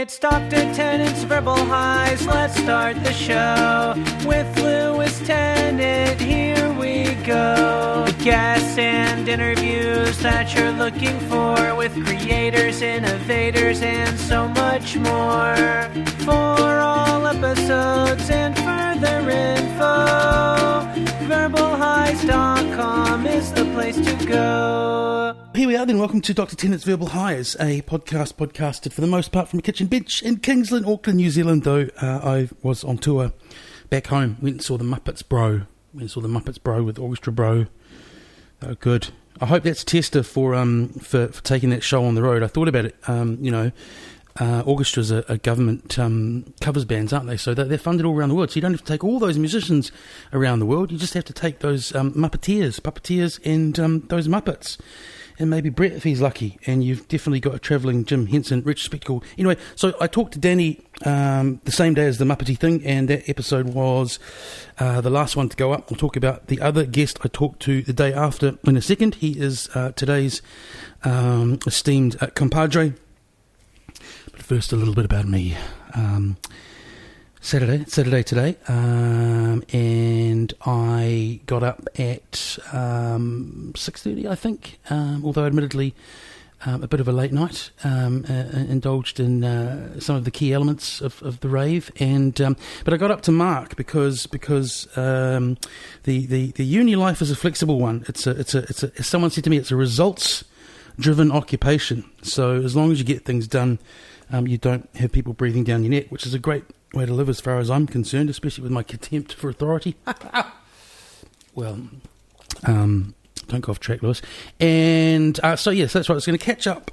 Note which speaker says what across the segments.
Speaker 1: It's Dr. Tennant's Verbal Highs. Let's start the show with Lewis Tennant. Here we go. Guests and interviews that you're looking for with creators, innovators, and so much more. For all episodes and further info, verbalhighs.com is the place to go.
Speaker 2: Here we are then, welcome to Dr. Tennant's Verbal Highs, a podcast podcasted for the most part from a kitchen bench in Kingsland, Auckland, New Zealand, though I was on tour back home. Went and saw the Muppets Bro. With Orchestra Bro. They were good. I hope that's tester for taking that show on the road. I thought about it, orchestras are government covers bands, aren't they? So they're funded all around the world. So you don't have to take all those musicians around the world. You just have to take those puppeteers and those Muppets. And maybe Brett if he's lucky. And you've definitely got a travelling Jim Henson retrospectacle. Anyway, so I talked to Danny the same day as the Muppety thing, and that episode was the last one to go up. We'll talk about the other guest I talked to the day after in a second. He is today's esteemed compadre. But first, a little bit about me. Saturday today, and I got up at 6:30, I think, although admittedly a bit of a late night, indulged in some of the key elements of the rave, and but I got up to mark because the uni life is a flexible one. It's as someone said to me, it's a results-driven occupation. So as long as you get things done, you don't have people breathing down your neck, which is a great way to live as far as I'm concerned, especially with my contempt for authority. Well, don't go off track, Lewis. And so yes, that's right. I was going to catch up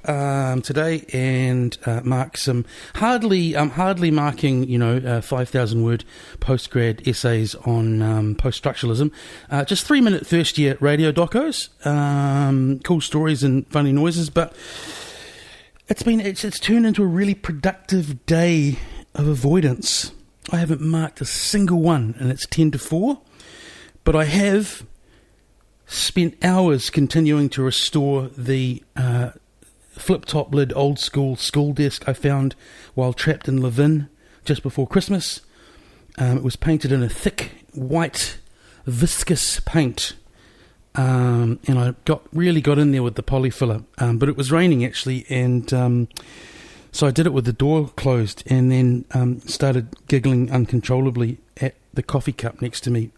Speaker 2: today and mark some hardly marking 5,000 word postgrad essays on post-structuralism. Just 3-minute first year radio docos, cool stories and funny noises, but it's turned into a really productive day of avoidance. I haven't marked a single one, and it's 10 to 4, but I have spent hours continuing to restore the flip-top lid old school desk I found while trapped in Levin just before Christmas. It was painted in a thick white viscous paint, and I really got in there with the polyfiller, but it was raining actually, and so I did it with the door closed, and then started giggling uncontrollably at the coffee cup next to me.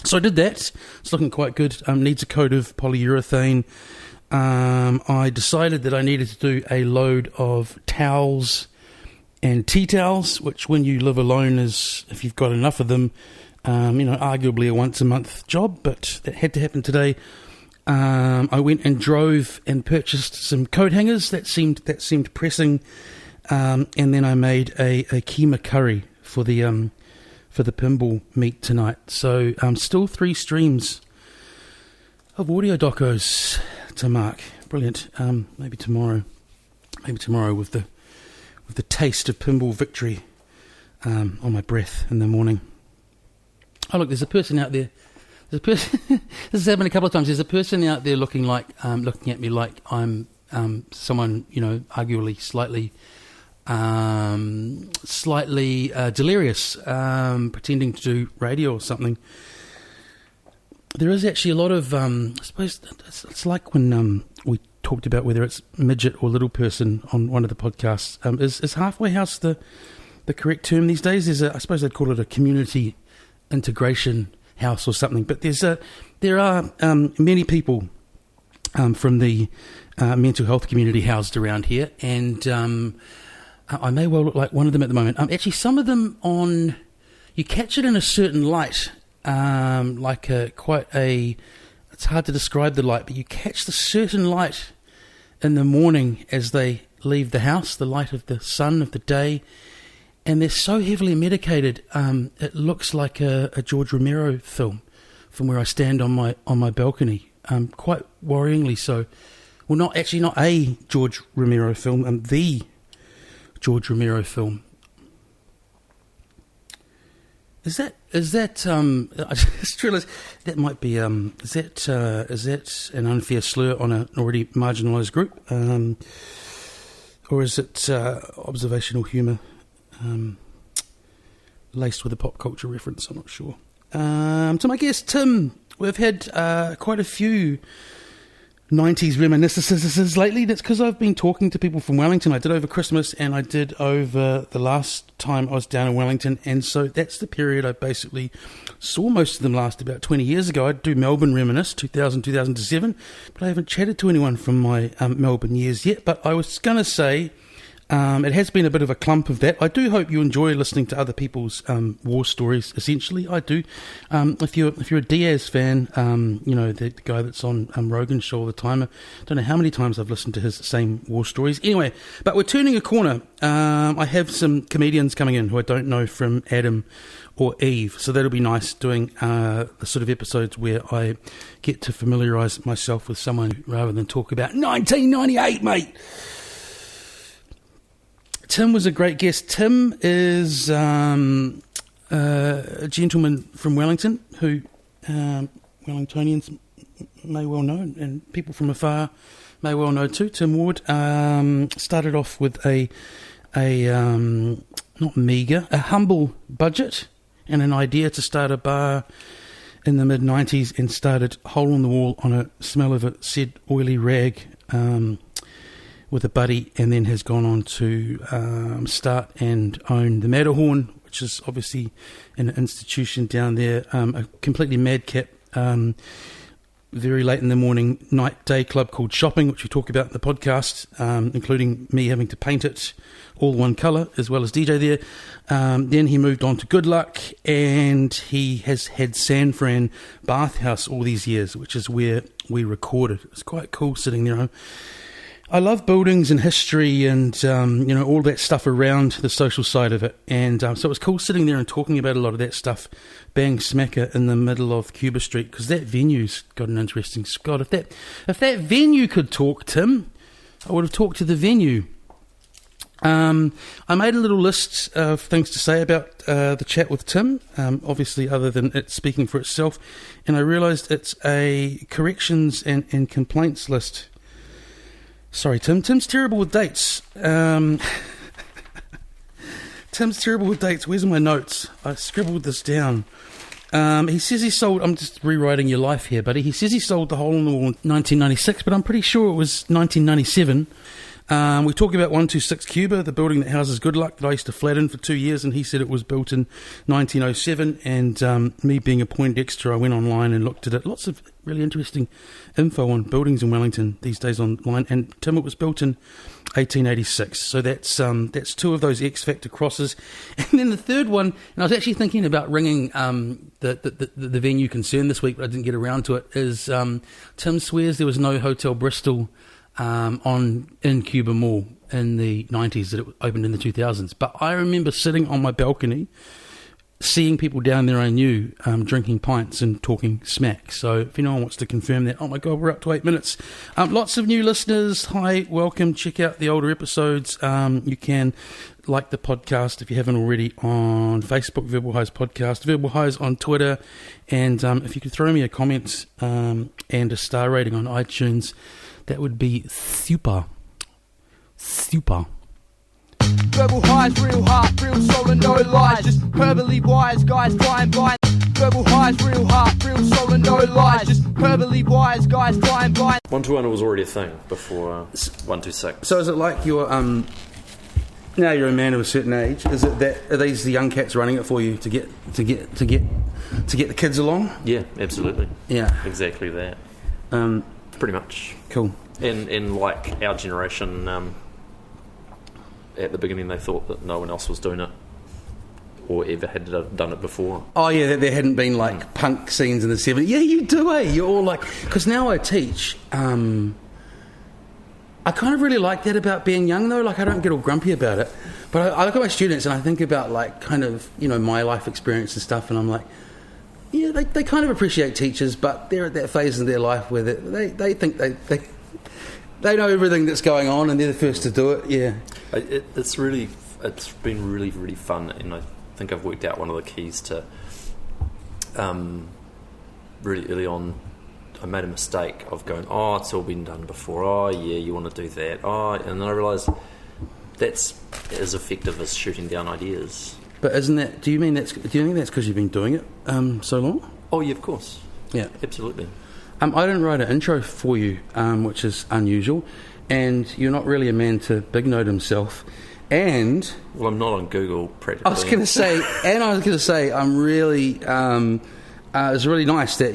Speaker 2: So I did that. It's looking quite good. Needs a coat of polyurethane. I decided that I needed to do a load of towels and tea towels, which when you live alone is, if you've got enough of them, arguably a once-a-month job, but that had to happen today. I went and drove and purchased some coat hangers that seemed pressing, and then I made a keema curry for the pinball meet tonight. So still 3 streams of audio docos to mark. Brilliant. Maybe tomorrow with the taste of pinball victory on my breath in the morning. Oh look, there's a person out there. This has happened a couple of times. There's a person out there looking at me like I'm someone, arguably slightly delirious, pretending to do radio or something. There is actually a lot of, I suppose it's like when we talked about whether it's midget or little person on one of the podcasts. Is halfway house the correct term these days? I suppose they'd call it a community integration house or something, but there are many people from the mental health community housed around here, and I may well look like one of them at the moment. Actually, some of them you catch it in a certain light, it's hard to describe the light, but you catch the certain light in the morning as they leave the house, the light of the sun of the day. And they're so heavily medicated, it looks like a George Romero film from where I stand on my balcony. Quite worryingly so. Well, not a George Romero film, the George Romero film. Is that I just realised that might be is that an unfair slur on an already marginalised group? or is it observational humour laced with a pop culture reference? I'm not sure. To my guest, Tim, we've had quite a few 90s reminiscences lately. That's because I've been talking to people from Wellington. I did over Christmas and I did over the last time I was down in Wellington, and so that's the period I basically saw most of them last about 20 years ago. I'd do Melbourne Reminisce 2007, but I haven't chatted to anyone from my Melbourne years yet. But I was going to say it has been a bit of a clump of that. I do hope you enjoy listening to other people's war stories. Essentially, I do. If you're a Diaz fan, the guy that's on Rogan's show all the time. I don't know how many times I've listened to his same war stories. Anyway, but we're turning a corner. I have some comedians coming in who I don't know from Adam or Eve, so that'll be nice, doing the sort of episodes where I get to familiarise myself with someone rather than talk about 1998, mate. Tim was a great guest. Tim is a gentleman from Wellington who Wellingtonians may well know, and people from afar may well know too. Tim Ward started off with a humble budget and an idea to start a bar in the mid-90s, and started hole in the wall on a smell of a said oily rag with a buddy, and then has gone on to start and own the Matterhorn, which is obviously an institution down there, a completely madcap, very late in the morning night day club called Shopping, which we talk about in the podcast, including me having to paint it all one colour as well as DJ there. Then he moved on to Good Luck, and he has had San Fran Bathhouse all these years, which is where we recorded. It's quite cool sitting there. I love buildings and history and, all that stuff around the social side of it. And so it was cool sitting there and talking about a lot of that stuff, bang smacker in the middle of Cuba Street, because that venue's got an interesting... God, if that venue could talk, Tim, I would have talked to the venue. I made a little list of things to say about the chat with Tim, obviously other than it speaking for itself, and I realised it's a corrections and complaints list. Sorry, Tim. Tim's terrible with dates. Tim's terrible with dates. Where's my notes? I scribbled this down. He says he sold... I'm just rewriting your life here, buddy. He says he sold the hole in the wall in 1996, but I'm pretty sure it was 1997. We talk about 126 Cuba, the building that houses Good Luck that I used to flat in for 2 years, and he said it was built in 1907, and me being a Poindexter, I went online and looked at it. Lots of really interesting info on buildings in Wellington these days online, and Tim, it was built in 1886, so that's two of those X Factor crosses. And then the third one, and I was actually thinking about ringing the venue concerned this week, but I didn't get around to it, is Tim swears there was no Hotel Bristol in Cuba Mall in the 90s, that it opened in the 2000s. But I remember sitting on my balcony, seeing people down there I knew drinking pints and talking smack. So if anyone wants to confirm that, oh my God, we're up to 8 minutes. Lots of new listeners. Hi, welcome. Check out the older episodes. You can like the podcast if you haven't already on Facebook, Verbal Highs Podcast, Verbal Highs on Twitter. And if you could throw me a comment and a star rating on iTunes, that would be super.
Speaker 3: Verbal Highs, real heart, real soul and no lies. Just verbally wise guys flying by. Verbal Highs, real heart, real soul and no lies. Just verbally wise guys flying by.
Speaker 4: 121 was already a thing before 126.
Speaker 2: So is it like you're now you're a man of a certain age? Is it that, are these the young cats running it for you to get the kids along?
Speaker 4: Yeah, absolutely.
Speaker 2: Yeah,
Speaker 4: exactly that. Pretty much.
Speaker 2: Cool.
Speaker 4: And like our generation, at the beginning they thought that no one else was doing it or ever had done it before.
Speaker 2: Oh yeah, there hadn't been like punk scenes in the 70s. Yeah, you do, eh? You're all like... Because now I teach, I kind of really like that about being young though. Like I don't get all grumpy about it. But I look at my students and I think about like kind of, my life experience and stuff, and I'm like, yeah, they kind of appreciate teachers, but they're at that phase in their life where they think they know everything that's going on and they're the first to do it. Yeah,
Speaker 4: it's been really, really fun, and I think I've worked out one of the keys to really early on. I made a mistake of going, it's all been done before. Oh yeah, you want to do that. And then I realised that's as effective as shooting down ideas.
Speaker 2: But isn't that? Do you think that's because you've been doing it so long?
Speaker 4: Oh yeah, of course.
Speaker 2: Yeah,
Speaker 4: absolutely.
Speaker 2: I didn't write an intro for you, which is unusual, and you're not really a man to big note himself. And
Speaker 4: well, I'm not on Google practically.
Speaker 2: I was going to say, I'm really. It's really nice that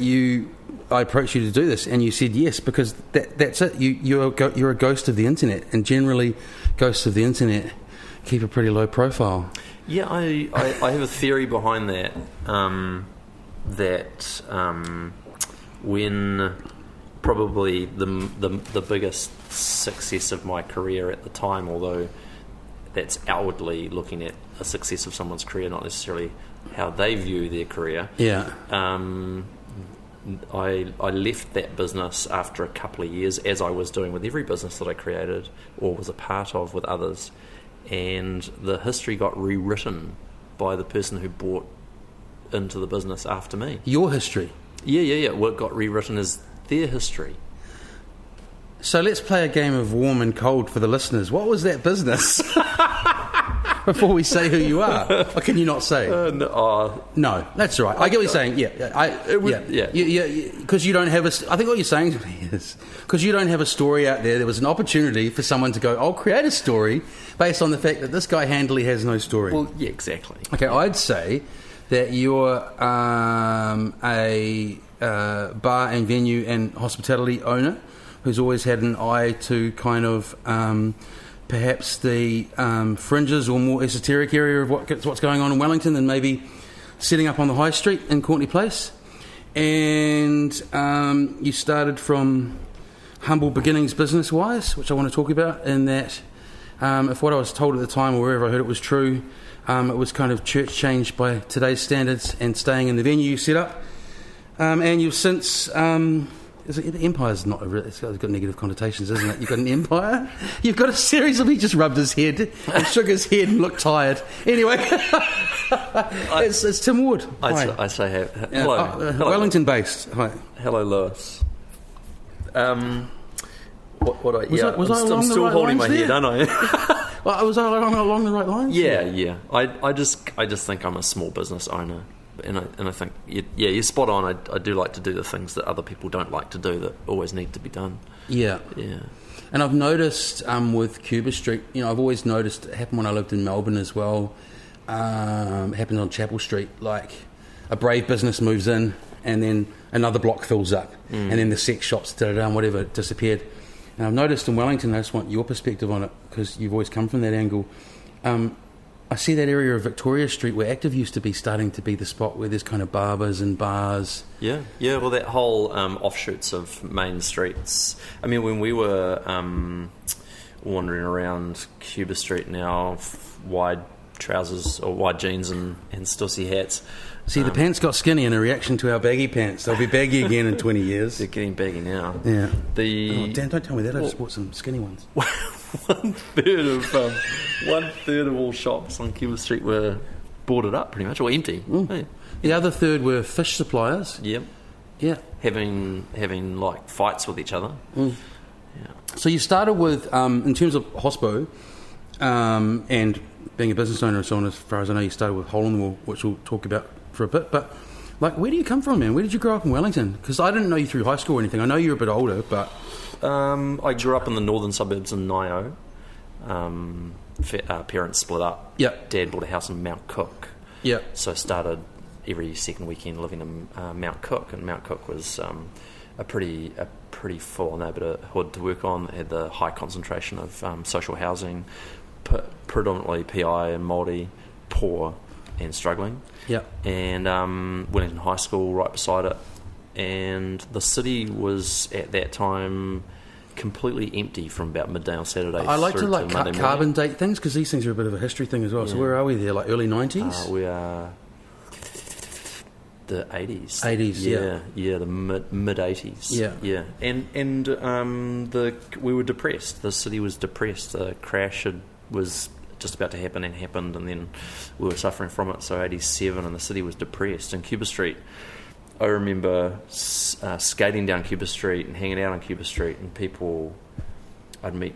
Speaker 2: I approached you to do this, and you said yes, because that's it. You're a ghost of the internet, and generally, ghosts of the internet keep a pretty low profile.
Speaker 4: Yeah, I have a theory behind that. When probably the biggest success of my career at the time, although that's outwardly looking at a success of someone's career, not necessarily how they view their career.
Speaker 2: Yeah.
Speaker 4: I left that business after a couple of years, as I was doing with every business that I created or was a part of with others, and the history got rewritten by the person who bought into the business after me.
Speaker 2: Your history?
Speaker 4: Yeah. Well, it got rewritten as their history.
Speaker 2: So let's play a game of warm and cold for the listeners. What was that business? Before we say who you are, or can you not say? No, that's all right. I get what you're saying. Because you don't have a. I think what you're saying to me is because you don't have a story out there. There was an opportunity for someone to go, "I'll create a story based on the fact that this guy handily has no story."
Speaker 4: Well, yeah, exactly.
Speaker 2: Okay, I'd say that you're a bar and venue and hospitality owner who's always had an eye to kind of. Perhaps the fringes or more esoteric area of what's going on in Wellington than maybe setting up on the high street in Courtney Place. And you started from humble beginnings business-wise, which I want to talk about, in that if what I was told at the time or wherever I heard it was true, it was kind of church changed by today's standards and staying in the venue you set up. And you've since... Empire's not it's got negative connotations, isn't it? You've got an empire. You've got a series of. He just rubbed his head and shook his head and looked tired. Anyway, it's Tim Wood.
Speaker 4: I say hello. Hello.
Speaker 2: Wellington based. Hi.
Speaker 4: Hello, Lewis.
Speaker 2: I'm
Speaker 4: still holding my head, aren't I?
Speaker 2: Well, was I along the right lines?
Speaker 4: Yeah. I just think I'm a small business owner. And I think, you're spot on. I do like to do the things that other people don't like to do that always need to be done. Yeah.
Speaker 2: And I've noticed with Cuba Street, I've always noticed it happened when I lived in Melbourne as well. Happened on Chapel Street, like a brave business moves in and then another block fills up and then the sex shops, whatever, disappeared. And I've noticed in Wellington, I just want your perspective on it because you've always come from that angle. I see that area of Victoria Street where Active used to be starting to be the spot where there's kind of barbers and bars.
Speaker 4: Yeah. Well, that whole offshoots of main streets. I mean, when we were wandering around Cuba Street now, wide trousers or wide jeans and stussy hats.
Speaker 2: See, the pants got skinny in a reaction to our baggy pants. They'll be baggy again in 20 years.
Speaker 4: They're getting baggy now.
Speaker 2: Yeah. Dan, don't tell me that. I just bought some skinny ones.
Speaker 4: One third of all shops on Cuba Street were boarded up, pretty much, or empty.
Speaker 2: Hey. The other third were fish suppliers.
Speaker 4: Yep.
Speaker 2: Yeah.
Speaker 4: Having like fights with each other.
Speaker 2: Yeah. So you started with, in terms of hospo, and being a business owner and so on, as far as I know, you started with Hole in the Wall, which we'll talk about for a bit. But, like, where do you come from, man? Where did you grow up in Wellington? Because I didn't know you through high school or anything. I know you're a bit older, but...
Speaker 4: I grew up in the northern suburbs in Nio. Parents split up.
Speaker 2: Yep.
Speaker 4: Dad bought a house in Mount Cook.
Speaker 2: Yep.
Speaker 4: So I started every second weekend living in Mount Cook, and Mount Cook was a pretty full neighbourhood to work on. It had the high concentration of social housing, predominantly PI and Māori, poor and struggling.
Speaker 2: Yeah.
Speaker 4: And Wellington High School right beside it. And the city was at that time completely empty from about midday on Saturday.
Speaker 2: I like to carbon date things because these things are a bit of a history thing as well. Yeah. So where are we there? Like early 90s?
Speaker 4: We are the 80s.
Speaker 2: 80s,
Speaker 4: yeah, the mid 80s. Yeah. And we were depressed. The city was depressed. The crash was just about to happen and happened, and then we were suffering from it. So 87, and the city was depressed. And Cuba Street, I remember skating down Cuba Street and hanging out on Cuba Street, and I'd meet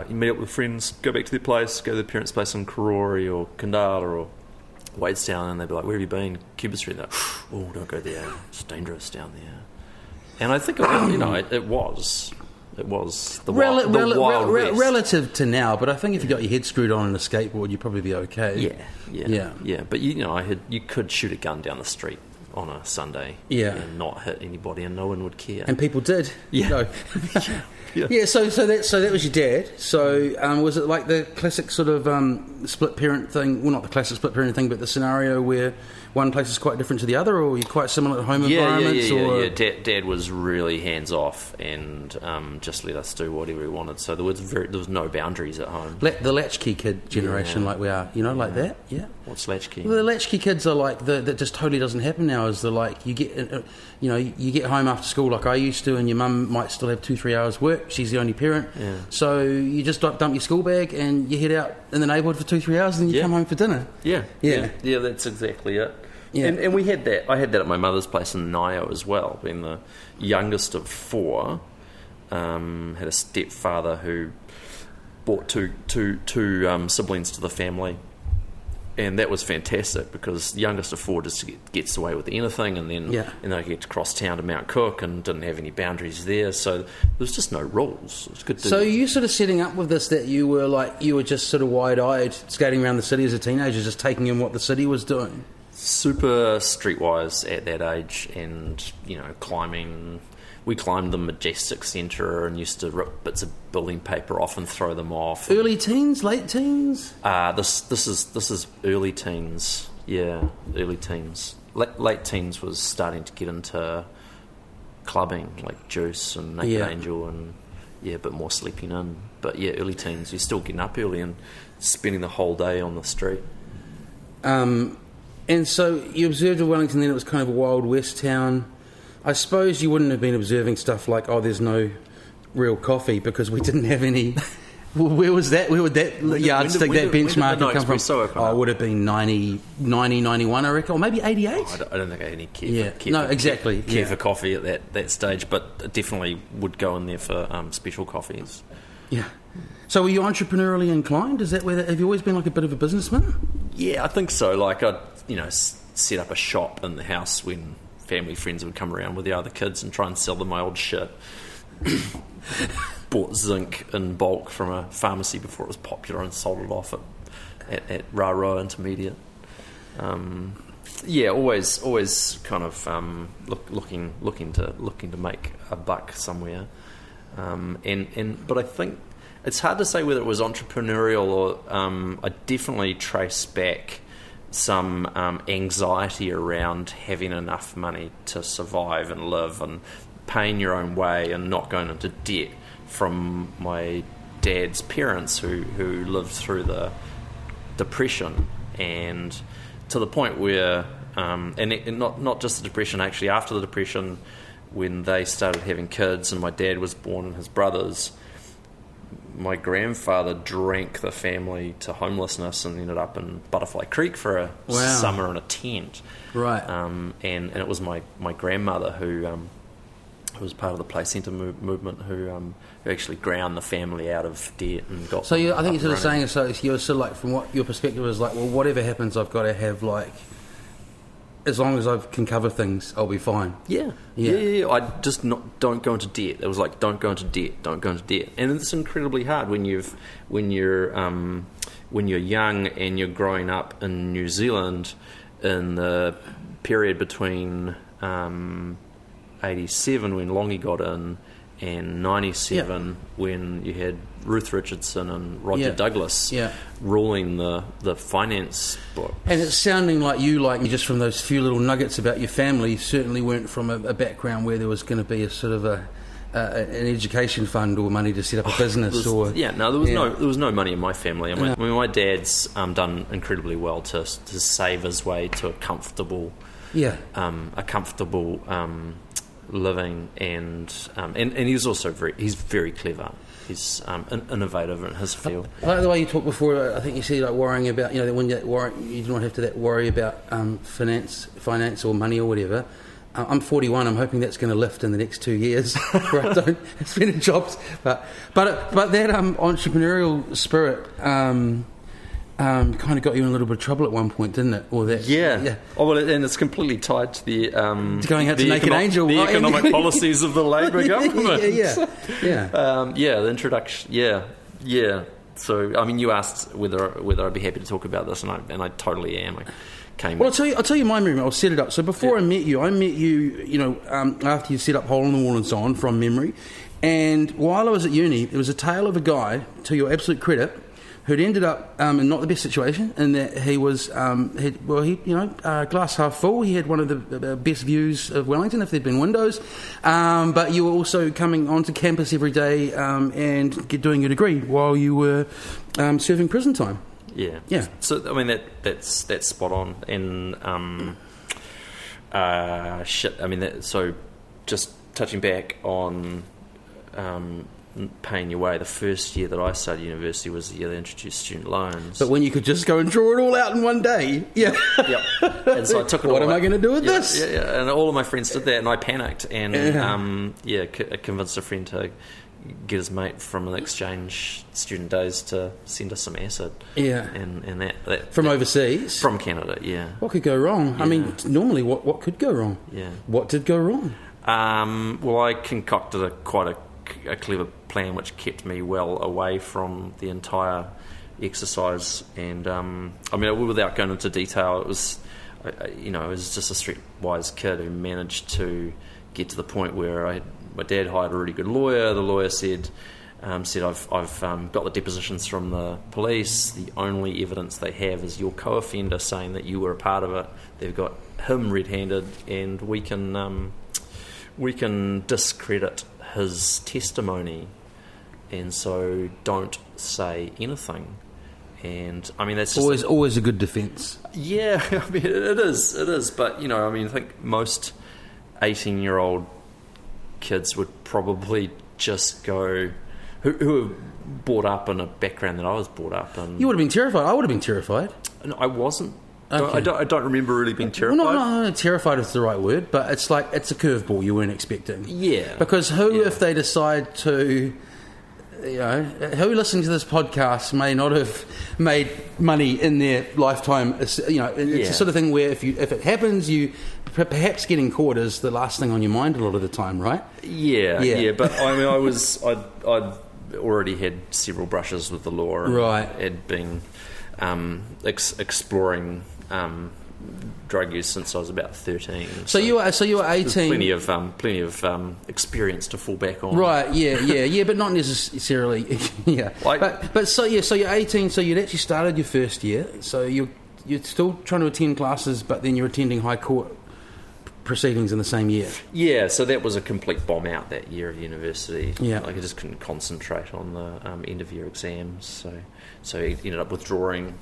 Speaker 4: you meet up with friends, go back to their place, go to their parents' place in Karori or Kandala or Wadestown, and they'd be like, "Where have you been?" Cuba Street. They're like, "Oh, don't go there. It's dangerous down there." And I think it was the wild west.
Speaker 2: Relative to now, but I think if you got your head screwed on a skateboard, you'd probably be okay.
Speaker 4: Yeah. But you could shoot a gun down the street on a Sunday, and not hit anybody, and no one would care.
Speaker 2: And people did.
Speaker 4: Yeah.
Speaker 2: No. Yeah. So that was your dad. So was it like the classic sort of split parent thing? Well, not the classic split parent thing, but the scenario where one place is quite different to the other, or you're quite similar at home environments?
Speaker 4: Yeah. Dad was really hands off and just let us do whatever we wanted. So there was no boundaries at home.
Speaker 2: The latchkey kid generation, like we are, like that. Yeah.
Speaker 4: What's latchkey?
Speaker 2: Well, the latchkey kids are like that. Just totally doesn't happen now. Is the like you get, you get home after school like I used to, and your mum might still have 2-3 hours work. She's the only parent, so you just dump your school bag and you head out in the neighbourhood for 2-3 hours, and then you come home for dinner.
Speaker 4: Yeah. That's exactly it.
Speaker 2: Yeah.
Speaker 4: And we had that. I had that at my mother's place in Nio as well. Being the youngest of 4, had a stepfather who brought two siblings to the family. And that was fantastic because the youngest of 4 just gets away with anything, and then I get to cross town to Mount Cook and didn't have any boundaries there, so there was just no rules. It was good.
Speaker 2: So you sort of setting up with this that you were just sort of wide-eyed skating around the city as a teenager, just taking in what the city was doing.
Speaker 4: Super streetwise at that age, and climbing. We climbed the Majestic Centre and used to rip bits of building paper off and throw them off.
Speaker 2: Early teens, late teens?
Speaker 4: This is early teens. Yeah, early teens. Late teens was starting to get into clubbing, like Juice and Naked Angel, and a bit more sleeping in. But early teens, you're still getting up early and spending the whole day on the street.
Speaker 2: And so you observed in Wellington, then it was kind of a Wild West town. I suppose you wouldn't have been observing stuff like, there's no real coffee because we didn't have any. Where was that? Where would that yardstick, that benchmark come from? It would have been 90, 91, I reckon, or maybe 88.
Speaker 4: I don't think I had any care for coffee at that stage, but definitely would go in there for special coffees.
Speaker 2: Yeah. So were you entrepreneurially inclined? Is that have you always been like a bit of a businessman?
Speaker 4: Yeah, I think so. Like I'd set up a shop in the house when family friends would come around with the other kids and try and sell them my old shit. Bought zinc in bulk from a pharmacy before it was popular and sold it off at Raro Intermediate. Always kind of looking to make a buck somewhere. But I think it's hard to say whether it was entrepreneurial or I definitely trace back some anxiety around having enough money to survive and live and paying your own way and not going into debt from my dad's parents who lived through the Depression, and to the point where not just the Depression, actually after the Depression, when they started having kids and my dad was born and his brothers, my grandfather drank the family to homelessness and ended up in Butterfly Creek for a summer in a tent. Right. And it was my grandmother who was part of the placenta movement who actually ground the family out of debt and got. So
Speaker 2: I think you're sort of saying, so you're sort of like, from what your perspective is like, well, whatever happens, I've got to have like, as long as I can cover things, I'll be fine. Yeah. I just don't go into debt. It was like, don't go into debt. And it's incredibly hard when you're young and you're growing up in New Zealand in the period between 87 when Longy got in and 97 when you had Ruth Richardson and Roger Douglas ruling the finance book. And it's sounding like you just from those few little nuggets about your family, certainly weren't from a background where there was going to be a sort of an education fund or money to set up a business. There was no money in my family. I mean, my dad's done incredibly well to save his way to a comfortable living, and he's also very clever. He's innovative in his field. I like the way you talked before. I think you said like worrying about, when you don't have to worry about finance or money or whatever. I'm 41. I'm hoping that's going to lift in the next 2 years. Where I don't spend jobs, but that entrepreneurial spirit kind of got you in a little bit of trouble at one point, didn't it? Or that?
Speaker 4: Yeah. Oh, well, and it's completely tied to the
Speaker 2: going out to Naked Angel,
Speaker 4: the economic policies of the Labor government.
Speaker 2: The
Speaker 4: introduction. Yeah. So, I mean, you asked whether I'd be happy to talk about this, and I totally am.
Speaker 2: I'll tell you my memory. I'll set it up. So before I met you, after you set up Hole in the Wall and so on from memory. And while I was at uni, there was a tale of a guy, to your absolute credit, who'd ended up in not the best situation, in that he was, glass half full. He had one of the best views of Wellington if there'd been windows. But you were also coming onto campus every day and doing your degree while you were serving prison time.
Speaker 4: Yeah. So I mean that's spot on. And so just touching back on paying your way. The first year that I studied university was the year they introduced student loans.
Speaker 2: But when you could just go and draw it all out in one day. Yeah.
Speaker 4: And so I took it all
Speaker 2: What am I going to do with this?
Speaker 4: Yeah. And all of my friends did that, and I panicked and convinced a friend to get his mate from an exchange student days to send us some acid. Yeah. And that
Speaker 2: from overseas?
Speaker 4: From Canada, yeah.
Speaker 2: What could go wrong? Yeah. I mean, normally what could go wrong?
Speaker 4: Yeah.
Speaker 2: What did go wrong?
Speaker 4: Well, I concocted quite a clever plan which kept me well away from the entire exercise. And, without going into detail, it was just a streetwise kid who managed to get to the point where my dad hired a really good lawyer. The lawyer said I've got the depositions from the police. The only evidence they have is your co-offender saying that you were a part of it. They've got him red-handed, and we can discredit his testimony, and so don't say anything. And I mean, that's just
Speaker 2: always a good defence.
Speaker 4: Yeah, I mean it is. But I think most 18-year-old kids would probably just go, who have brought up in a background that I was brought up in.
Speaker 2: You would have been terrified. I would have been terrified.
Speaker 4: No, I wasn't. Okay. I don't remember really being terrified.
Speaker 2: No, terrified is the right word, but it's like it's a curveball you weren't expecting.
Speaker 4: Yeah.
Speaker 2: Because if they decide to, who listening to this podcast may not have made money in their lifetime. It's the sort of thing where if it happens, you perhaps getting caught is the last thing on your mind a lot of the time, right?
Speaker 4: Yeah. But I mean, I'd already had several brushes with the law.
Speaker 2: Right.
Speaker 4: Had been exploring drug use since I was about 13.
Speaker 2: So you were 18.
Speaker 4: Plenty of experience to fall back on.
Speaker 2: Right. Yeah. But not necessarily. Yeah. So you're 18. So you'd actually started your first year. So you're still trying to attend classes, but then you're attending high court proceedings in the same year.
Speaker 4: Yeah. So that was a complete bomb out that year of university.
Speaker 2: Yeah.
Speaker 4: Like I just couldn't concentrate on the end of year exams. So he ended up withdrawing.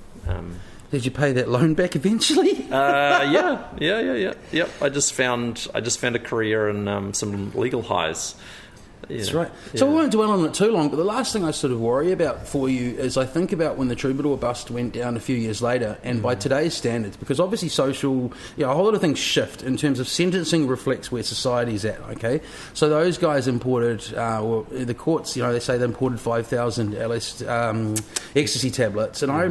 Speaker 2: Did you pay that loan back eventually?
Speaker 4: Yeah. I just found a career in some legal highs. Yeah.
Speaker 2: That's right. So we won't dwell on it too long, but the last thing I sort of worry about for you is I think about when the Troubadour bust went down a few years later, and by today's standards, because obviously a whole lot of things shift in terms of sentencing reflects where society's at, okay? So those guys imported, the courts, they say they imported 5,000 ecstasy tablets, and I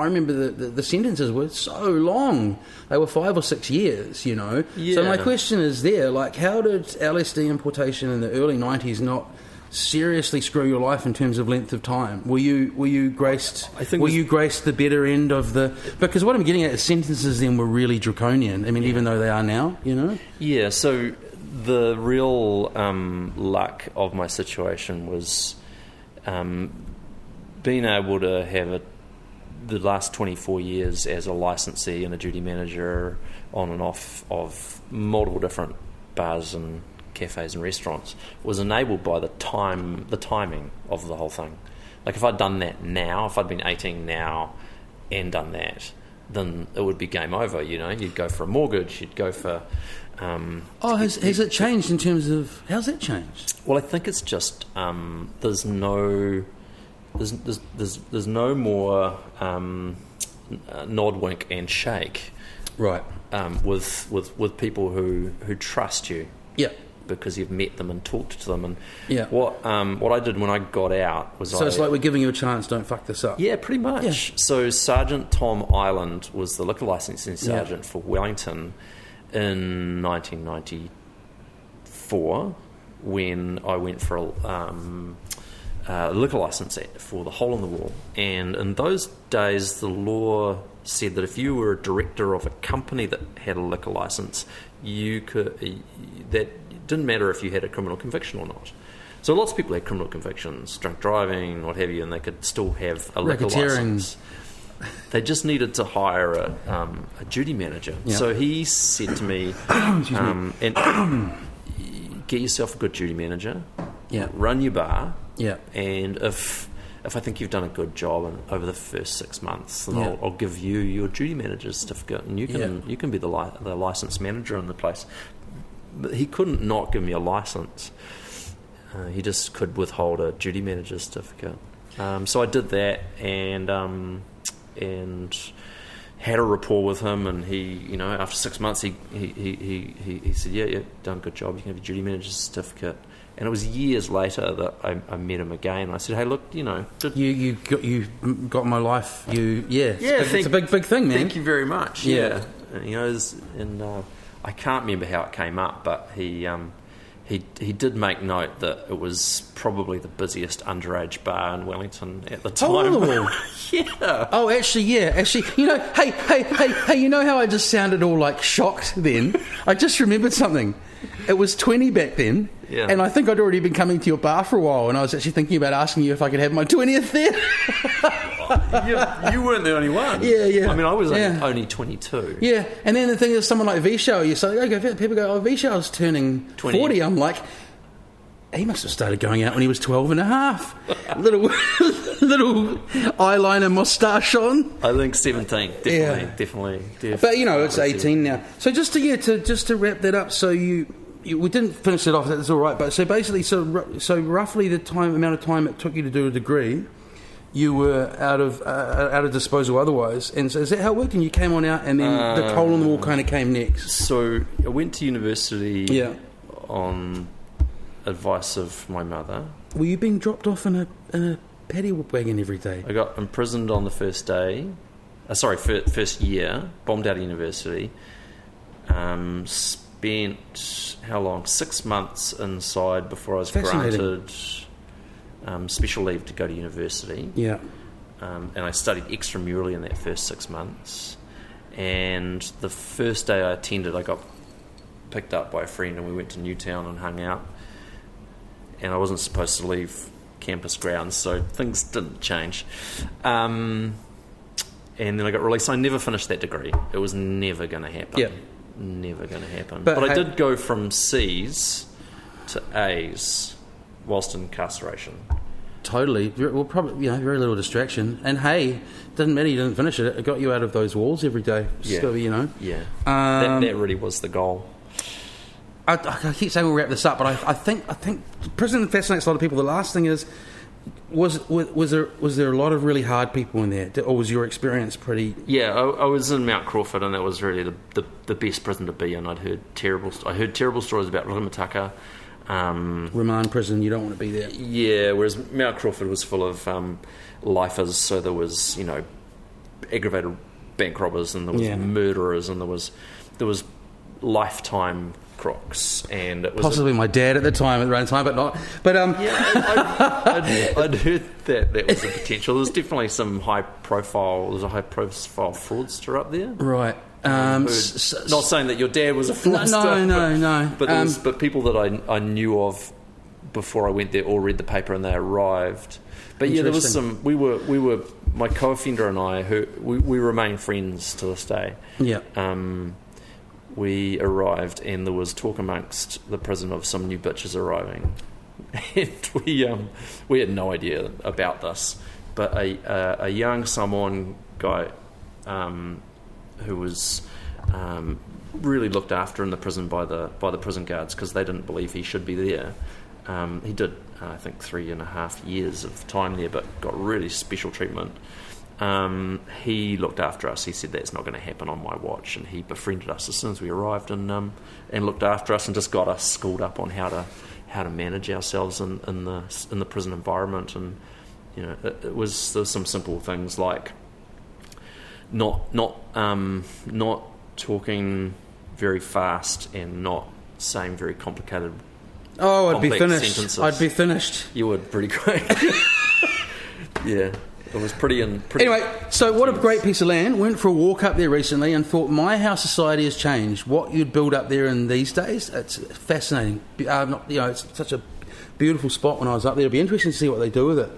Speaker 2: remember the sentences were so long. They were 5 or 6 years, Yeah. So my question is how did LSD importation in the early 90s not seriously screw your life in terms of length of time? Were you graced? You graced the better end of the? Because what I'm getting at is sentences then were really draconian. I mean, even though they are now,
Speaker 4: Yeah. So the real luck of my situation was being able to have the last 24 years as a licensee and a duty manager on and off of multiple different bars and cafes and restaurants was enabled by the timing of the whole thing. Like if I'd done that now, if I'd been 18 now and done that, then it would be game over. You'd go for a mortgage, you'd go for.
Speaker 2: Has it changed in terms of how's it changed?
Speaker 4: Well, I think it's just there's no more nod, wink, and shake.
Speaker 2: Right.
Speaker 4: With people who trust you.
Speaker 2: Yeah.
Speaker 4: Because you've met them and talked to them. And
Speaker 2: yeah.
Speaker 4: What I did when I got out was
Speaker 2: it's like we're giving you a chance, don't fuck this up.
Speaker 4: Yeah, pretty much.
Speaker 2: Yeah.
Speaker 4: So Sergeant Tom Ireland was the liquor licensing sergeant for Wellington in 1994 when I went for a liquor license for the Hole in the Wall. And in those days, the law said that if you were a director of a company that had a liquor license, that didn't matter if you had a criminal conviction or not. So lots of people had criminal convictions, drunk driving, what have you, and they could still have a liquor license. They just needed to hire a duty manager.
Speaker 2: Yeah.
Speaker 4: So he said to me, and get yourself a good duty manager, run your bar, and if I think you've done a good job over the first 6 months, then I'll give you your duty manager certificate, and you can be the licensed manager in the place. But he couldn't not give me a license. He just could withhold a duty manager certificate. So I did that, and had a rapport with him. And he, after 6 months, he said, "Yeah, done a good job. You can have your duty manager certificate." And it was years later that I met him again. I said, "Hey, look, you got my life. It's a big thing, man.
Speaker 2: Thank you very much."
Speaker 4: Yeah. I can't remember how it came up, but he did make note that it was probably the busiest underage bar in Wellington at the time.
Speaker 2: Oh,
Speaker 4: yeah.
Speaker 2: Oh, actually, yeah. Actually, hey, you know how I just sounded all like shocked then? I just remembered something. It was 20 back then, and I think I'd already been coming to your bar for a while, and I was actually thinking about asking you if I could have my 20th there.
Speaker 4: You weren't the only one.
Speaker 2: Yeah.
Speaker 4: I mean, I was only 22.
Speaker 2: Yeah, and then the thing is, someone like V-Show, you say, people go, V-Show's turning
Speaker 4: 20.
Speaker 2: 40. I'm like, he must have started going out when he was 12 and a half. little eyeliner moustache on.
Speaker 4: I think 17, definitely.
Speaker 2: But it's 18 now. So just to wrap that up, so we didn't finish it off. That's all right. But so basically, so roughly the amount of time it took you to do a degree, you were out of disposal otherwise. And so is that how it worked? And you came on out, and then the Hole in the Wall kind of came next.
Speaker 4: So I went to university on advice of my mother.
Speaker 2: Were you being dropped off in a paddy wagon every day?
Speaker 4: I got imprisoned on the first day. First year. Bombed out of university. Spent how long? 6 months inside before I was granted special leave to go to university.
Speaker 2: Yeah.
Speaker 4: And I studied extramurally in that first 6 months. And the first day I attended, I got picked up by a friend, and we went to Newtown and hung out. And I wasn't supposed to leave campus grounds, so things didn't change. And then I got released. I never finished that degree. It was never going to happen.
Speaker 2: Yeah.
Speaker 4: Never going to happen. But I did go from C's to A's whilst in incarceration.
Speaker 2: Totally. Well, probably, very little distraction. And hey, doesn't matter you didn't finish it. It got you out of those walls every day.
Speaker 4: Yeah. Yeah. That really was the goal.
Speaker 2: I keep saying we'll wrap this up, but I think prison fascinates a lot of people. The last thing is, was there a lot of really hard people in there, or was your experience pretty?
Speaker 4: Yeah, I was in Mount Crawford, and that was really the best prison to be in. I heard terrible stories about Rimataka.
Speaker 2: Remand prison, you don't want to be there.
Speaker 4: Yeah, whereas Mount Crawford was full of lifers, so there was aggravated bank robbers, and there was murderers, and there was lifetime crooks, and it was
Speaker 2: possibly my dad at the time, but not. But
Speaker 4: I'd heard that was a potential. There's definitely some high profile fraudster up there,
Speaker 2: right?
Speaker 4: Not saying that your dad was a fraudster.
Speaker 2: No.
Speaker 4: But people that I knew of before I went there all read the paper and they arrived. But yeah, there was some. We were my co-offender and I, who we remain friends to this day.
Speaker 2: Yeah.
Speaker 4: We arrived, and there was talk amongst the prison of some new bitches arriving, and we had no idea about this. But a young Samoan guy who was really looked after in the prison by the prison guards, because they didn't believe he should be there. He did, I think, 3.5 years of time there, but got really special treatment. he looked after us. He said that's not going to happen on my watch, and he befriended us as soon as we arrived, and looked after us and just got us schooled up on how to manage ourselves in the prison environment. And there was some simple things like not talking very fast and not saying very complicated.
Speaker 2: Oh, I'd be finished.
Speaker 4: Sentences.
Speaker 2: I'd be finished.
Speaker 4: You would pretty quick. Yeah, it was pretty.
Speaker 2: Anyway, so what a great piece of land. Went for a walk up there recently and thought my how society has changed. What you'd build up there in these days, it's fascinating. It's such a beautiful spot when I was up there. It'll be interesting to see what they do with it.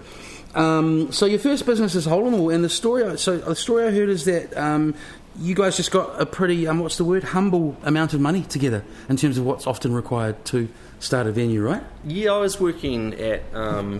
Speaker 2: So your first business is Hole in the Wall, and the story I heard is that you guys just got a pretty humble amount of money together in terms of what's often required to start a venue, right?
Speaker 4: Yeah, I was working at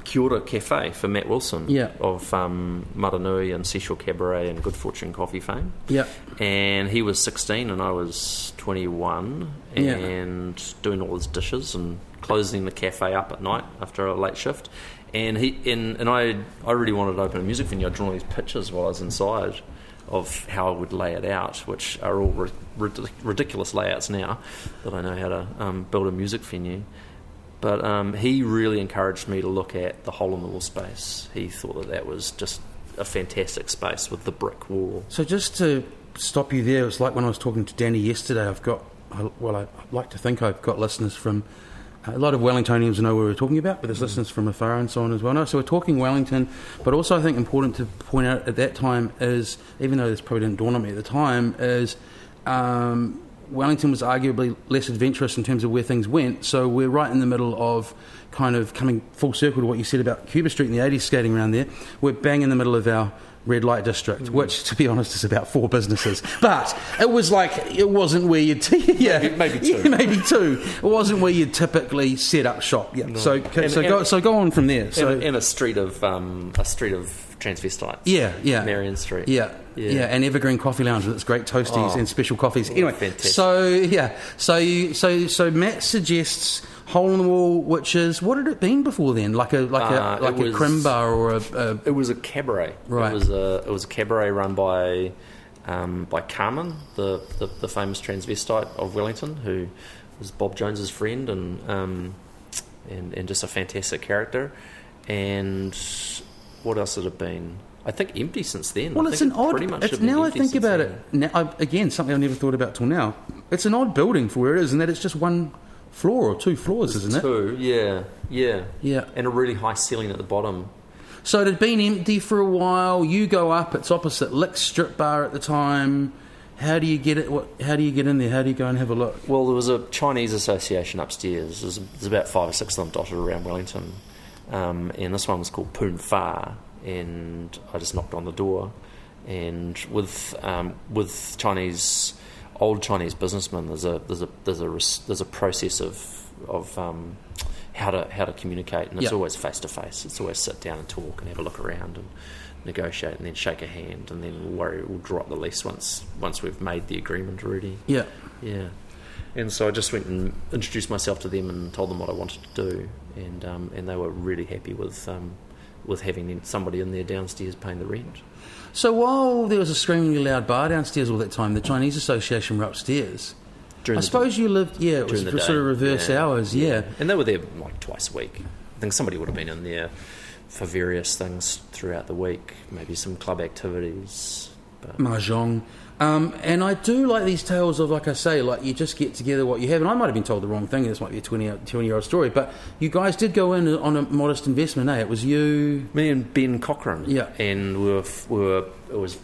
Speaker 4: Kia Ora Cafe for Matt Wilson of Maranui and Seashore Cabaret and Good Fortune Coffee fame.
Speaker 2: Yeah.
Speaker 4: And he was 16 and I was 21 and doing all his dishes and closing the cafe up at night after a late shift. And I really wanted to open a music venue. I'd drawn all these pictures while I was inside of how I would lay it out, which are all ridiculous layouts now that I know how to build a music venue. But he really encouraged me to look at the Hole in the Wall space. He thought that was just a fantastic space with the brick wall.
Speaker 2: So just to stop you there, it's like when I was talking to Danny yesterday, I like to think I've got listeners from a lot of Wellingtonians know what we're talking about, but there's listeners from afar and so on as well. No, so we're talking Wellington, but also I think important to point out at that time is, even though this probably didn't dawn on me at the time, is Wellington was arguably less adventurous in terms of where things went. So we're right in the middle of kind of coming full circle to what you said about Cuba Street in the 80s, skating around there. We're bang in the middle of our red light district, which, to be honest, is about 4 businesses. But it was like, it wasn't where you'd...
Speaker 4: maybe 2.
Speaker 2: Yeah, maybe 2. It wasn't where you'd typically set up shop. Yeah. No. So go on from there. So
Speaker 4: in a street of transvestites.
Speaker 2: Yeah.
Speaker 4: Marion Street.
Speaker 2: Yeah, and Evergreen Coffee Lounge with its great toasties and special coffees. Anyway,
Speaker 4: fantastic.
Speaker 2: So Matt suggests Hole in the Wall, which is, what had it been before then? Like a crim bar or a...
Speaker 4: It was a cabaret.
Speaker 2: Right.
Speaker 4: It was a cabaret run by Carmen, the famous transvestite of Wellington, who was Bob Jones's friend and just a fantastic character. And what else had it been? I think empty since then.
Speaker 2: Well, it's an odd... now I think about it, again, something I've never thought about till now. It's an odd building for where it is, and that it's just one floor or 2 floors, isn't it?
Speaker 4: 2, yeah. And a really high ceiling at the bottom.
Speaker 2: So it had been empty for a while. You go up. It's opposite Lick's Strip Bar at the time. How do you get it? How do you get in there? How do you go and have a look?
Speaker 4: Well, there was a Chinese association upstairs. There's about 5 or 6 of them dotted around Wellington, and this one was called Poon Fa. And I just knocked on the door, and with old Chinese businessmen, there's a process of how to communicate, and it's always face to face. It's always sit down and talk and have a look around and negotiate, and then shake a hand, and then we'll draw up the lease once we've made the agreement already. Yeah. And so I just went and introduced myself to them and told them what I wanted to do, and they were really happy with having somebody in there downstairs paying the rent.
Speaker 2: So while there was a screamingly loud bar downstairs all that time, the Chinese Association were upstairs. I suppose you lived... Yeah, it was for sort of reverse hours, yeah.
Speaker 4: And they were there like twice a week. I think somebody would have been in there for various things throughout the week, maybe some club activities.
Speaker 2: Mahjong. And I do like these tales of, like I say, like you just get together what you have. And I might have been told the wrong thing. This might be a 20-year-old story. But you guys did go in on a modest investment, eh? It was you...
Speaker 4: Me and Ben Cochran.
Speaker 2: Yeah.
Speaker 4: And it was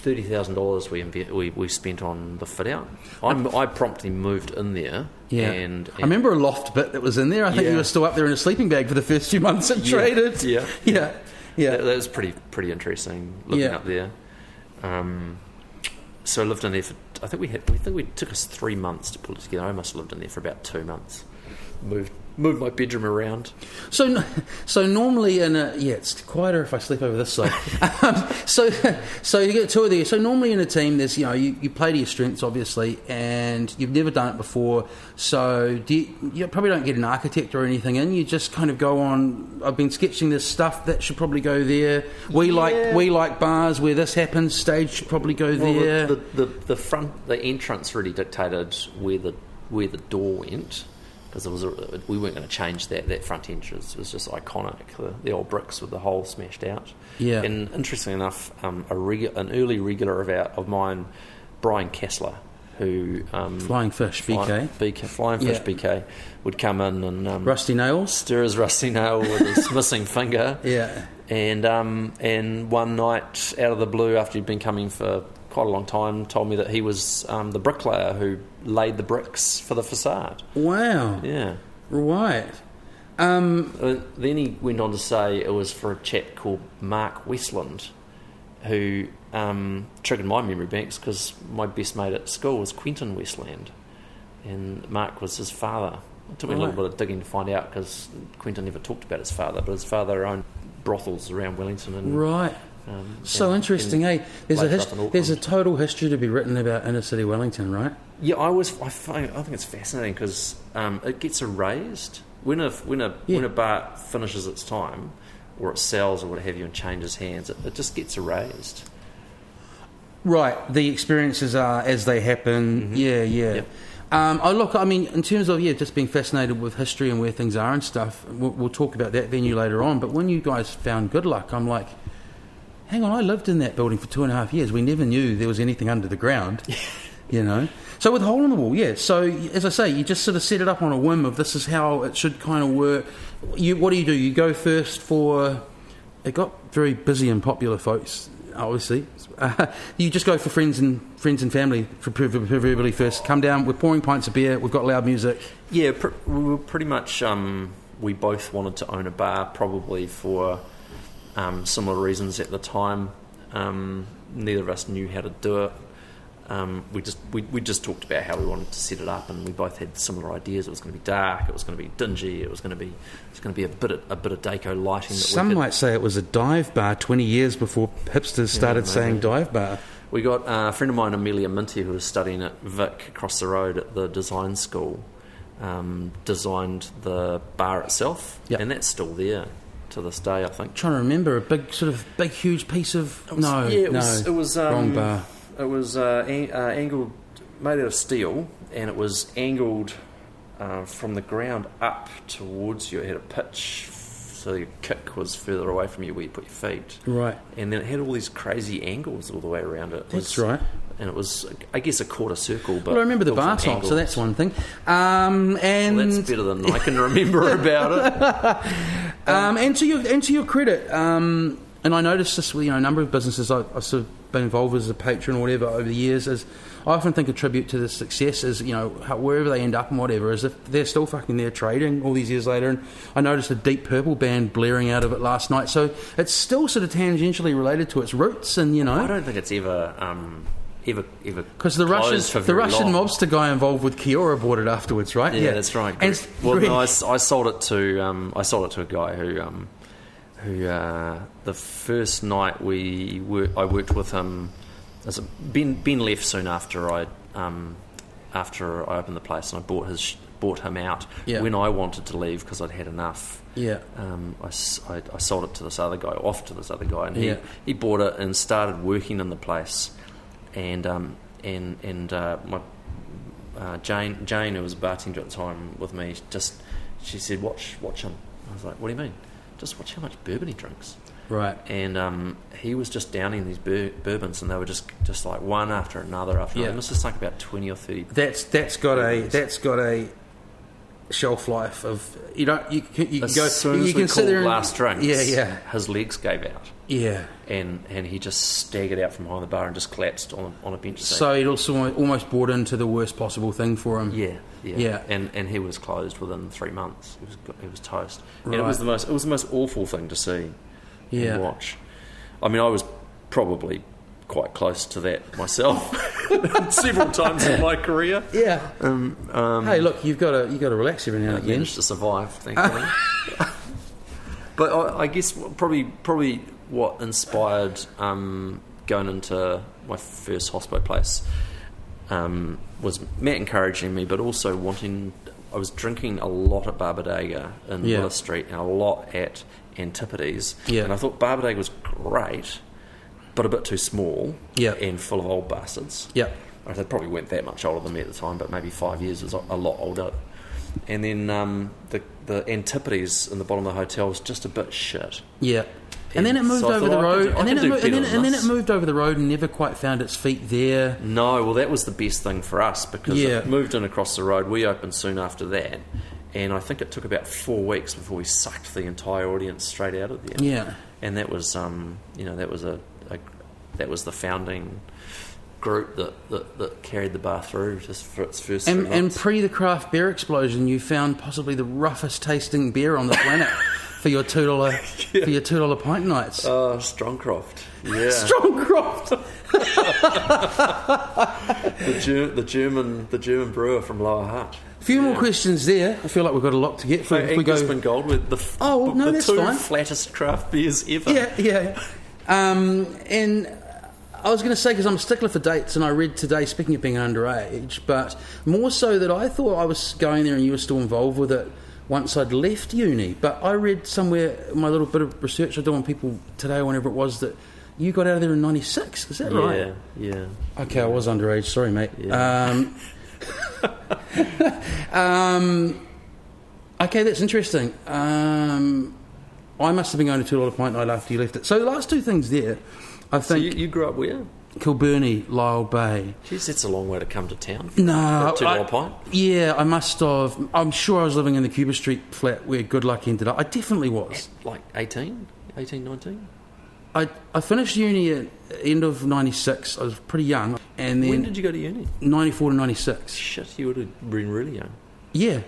Speaker 4: $30,000 we spent on the fit out. I promptly moved in there.
Speaker 2: Yeah.
Speaker 4: And
Speaker 2: I remember a loft bit that was in there. I think you were still up there in a sleeping bag for the first few months it traded.
Speaker 4: Yeah.
Speaker 2: That
Speaker 4: was pretty interesting living up there. So I lived in there for... I think it took us 3 months to pull it together. I must have lived in there for about 2 months. move my bedroom around.
Speaker 2: So normally it's quieter if I sleep over this side. So you get two of these. So normally in a team, there's you play to your strengths obviously, and you've never done it before. So you probably don't get an architect or anything in. You just kind of go on. I've been sketching this stuff that should probably go there. We like bars where this happens. Stage should probably go there.
Speaker 4: The entrance really dictated where the door went. Because we weren't going to change that front entrance. It was just iconic, the old bricks with the hole smashed out. Yeah. And interestingly enough, an early regular of mine, Brian Kessler, who
Speaker 2: Flying Fish BK, would come in and Rusty Nails,
Speaker 4: stir his rusty nail with his missing finger.
Speaker 2: Yeah.
Speaker 4: And one night, out of the blue, after he'd been coming for quite a long time, told me that he was the bricklayer who laid the bricks for the facade.
Speaker 2: Wow.
Speaker 4: Yeah.
Speaker 2: Right.
Speaker 4: Then he went on to say it was for a chap called Mark Westland, who triggered my memory banks because my best mate at school was Quentin Westland, and Mark was his father. It took me a little bit of digging to find out because Quentin never talked about his father, but his father owned brothels around Wellington. And,
Speaker 2: right. So interesting, eh? There's a total history to be written about inner city Wellington, right?
Speaker 4: Yeah, I think it's fascinating because it gets erased when a bar finishes its time, or it sells or what have you, and changes hands. It just gets erased. Right.
Speaker 2: The experiences are as they happen. Mm-hmm. Yeah.
Speaker 4: Yep.
Speaker 2: In terms of just being fascinated with history and where things are and stuff, we'll talk about that venue later on. But when you guys found Good Luck, I'm like, hang on, I lived in that building for 2.5 years. We never knew there was anything under the ground, So with Hole in the Wall, So as I say, you just sort of set it up on a whim of this is how it should kind of work. What do? You go first for... It got very busy and popular, folks, obviously. You just go for friends and family, proverbially first. Come down, we're pouring pints of beer, we've got loud music.
Speaker 4: Yeah, we were pretty much... we both wanted to own a bar, probably for... similar reasons at the time. Neither of us knew how to do it. We just talked about how we wanted to set it up, and we both had similar ideas. It was going to be dark. It was going to be dingy. It was going to be a bit of deco lighting.
Speaker 2: Some might say it was a dive bar 20 years before hipsters started saying dive bar.
Speaker 4: We got a friend of mine, Amelia Minty, who was studying at Vic across the road at the design school, designed the bar itself, and that's still there to this day, I think.
Speaker 2: Trying to remember a big huge piece of
Speaker 4: it was
Speaker 2: wrong bar.
Speaker 4: It was angled, made out of steel, and it was angled from the ground up towards you. It had a pitch, so your kick was further away from you where you put your feet.
Speaker 2: Right.
Speaker 4: And then it had all these crazy angles all the way around it.
Speaker 2: That's right.
Speaker 4: And it was, I guess, a quarter circle. But
Speaker 2: I remember the bar top, so that's one thing.
Speaker 4: And that's better than I can remember about it.
Speaker 2: And to your credit, and I noticed this with a number of businesses I've sort of been involved with as a patron or whatever over the years, is I often think a tribute to the success is wherever they end up and whatever, is if they're still fucking there trading all these years later. And I noticed a Deep Purple band blaring out of it last night, so it's still sort of tangentially related to its roots. And
Speaker 4: I don't think it's ever
Speaker 2: because the Russian mobster guy involved with Kiora bought it afterwards, right?
Speaker 4: Yeah, that's right. I sold it to a guy who the first night I worked with him. Ben left soon after I opened the place, and I bought him out when I wanted to leave because I'd had enough.
Speaker 2: Yeah.
Speaker 4: I sold it to this other guy, and he bought it and started working in the place. And my Jane, who was a bartender at the time with me, she said, watch him. I was like, what do you mean? Just watch how much bourbon he drinks.
Speaker 2: Right.
Speaker 4: And he was just downing these bourbons, and they were just like one after another after another. It must have sunk about 20 or 30.
Speaker 2: That's got a shelf life of you can go.
Speaker 4: Soon as we called last drinks, his legs gave out.
Speaker 2: Yeah.
Speaker 4: And he just staggered out from behind the bar and just collapsed on a bench.
Speaker 2: So it also almost brought into the worst possible thing for him.
Speaker 4: Yeah. And he was closed within 3 months. He was toast. Right. And it was the most awful thing to see and watch. I mean, I was probably quite close to that myself several times in my career.
Speaker 2: Yeah. Hey, look, you've got to relax every now and again.
Speaker 4: Managed to survive, thankfully. But I guess probably what inspired going into my first hospo place was Matt encouraging me, but also wanting. I was drinking a lot at Barbadega in Willis Street and a lot at Antipodes, and I thought Barbadega was great, but a bit too small and full of old bastards. Yeah, they probably weren't that much older than me at the time, but maybe 5 years was a lot older. And then the Antipodes in the bottom of the hotel was just a bit shit. Yeah. And then it moved over the road, and then it moved over the road and never quite found its feet there. No, well, that was the best thing for us because it moved in across the road. We opened soon after that, and I think it took about 4 weeks before we sucked the entire audience straight out of there. Yeah, and that was that was the founding group that carried the bar through just for its first 3 months. And pre the craft beer explosion, you found possibly the roughest tasting beer on the planet. For your $2 pint nights. Strongcroft. Yeah. Strongcroft. the German brewer from Lower Hutt. A few more questions there. I feel like we've got a lot to get through. If we go Brisbane Gold with the two flattest craft beers ever. Yeah. And I was going to say, because I'm a stickler for dates, and I read today, speaking of being underage, but more so that I thought I was going there and you were still involved with it once I'd left uni. But I read somewhere, my little bit of research I do on people today, or whenever it was, that you got out of there in 96. Is that right? Yeah. Okay, I was underage. Sorry, mate. Yeah. Okay, that's interesting. I must have been going to $2 pint night after you left it. So the last two things there, I think... So you grew up where? Kilburnie, Lyle Bay. Jeez, that's a long way to come to town. No, $2 pint. Yeah, I must have. I'm sure I was living in the Cuba Street flat where Good Luck ended up. I definitely was. At like 18, 19? I finished uni at end of 96. I was pretty young. And then when did you go to uni? 94 to 96. Shit, you would have been really young. Yeah.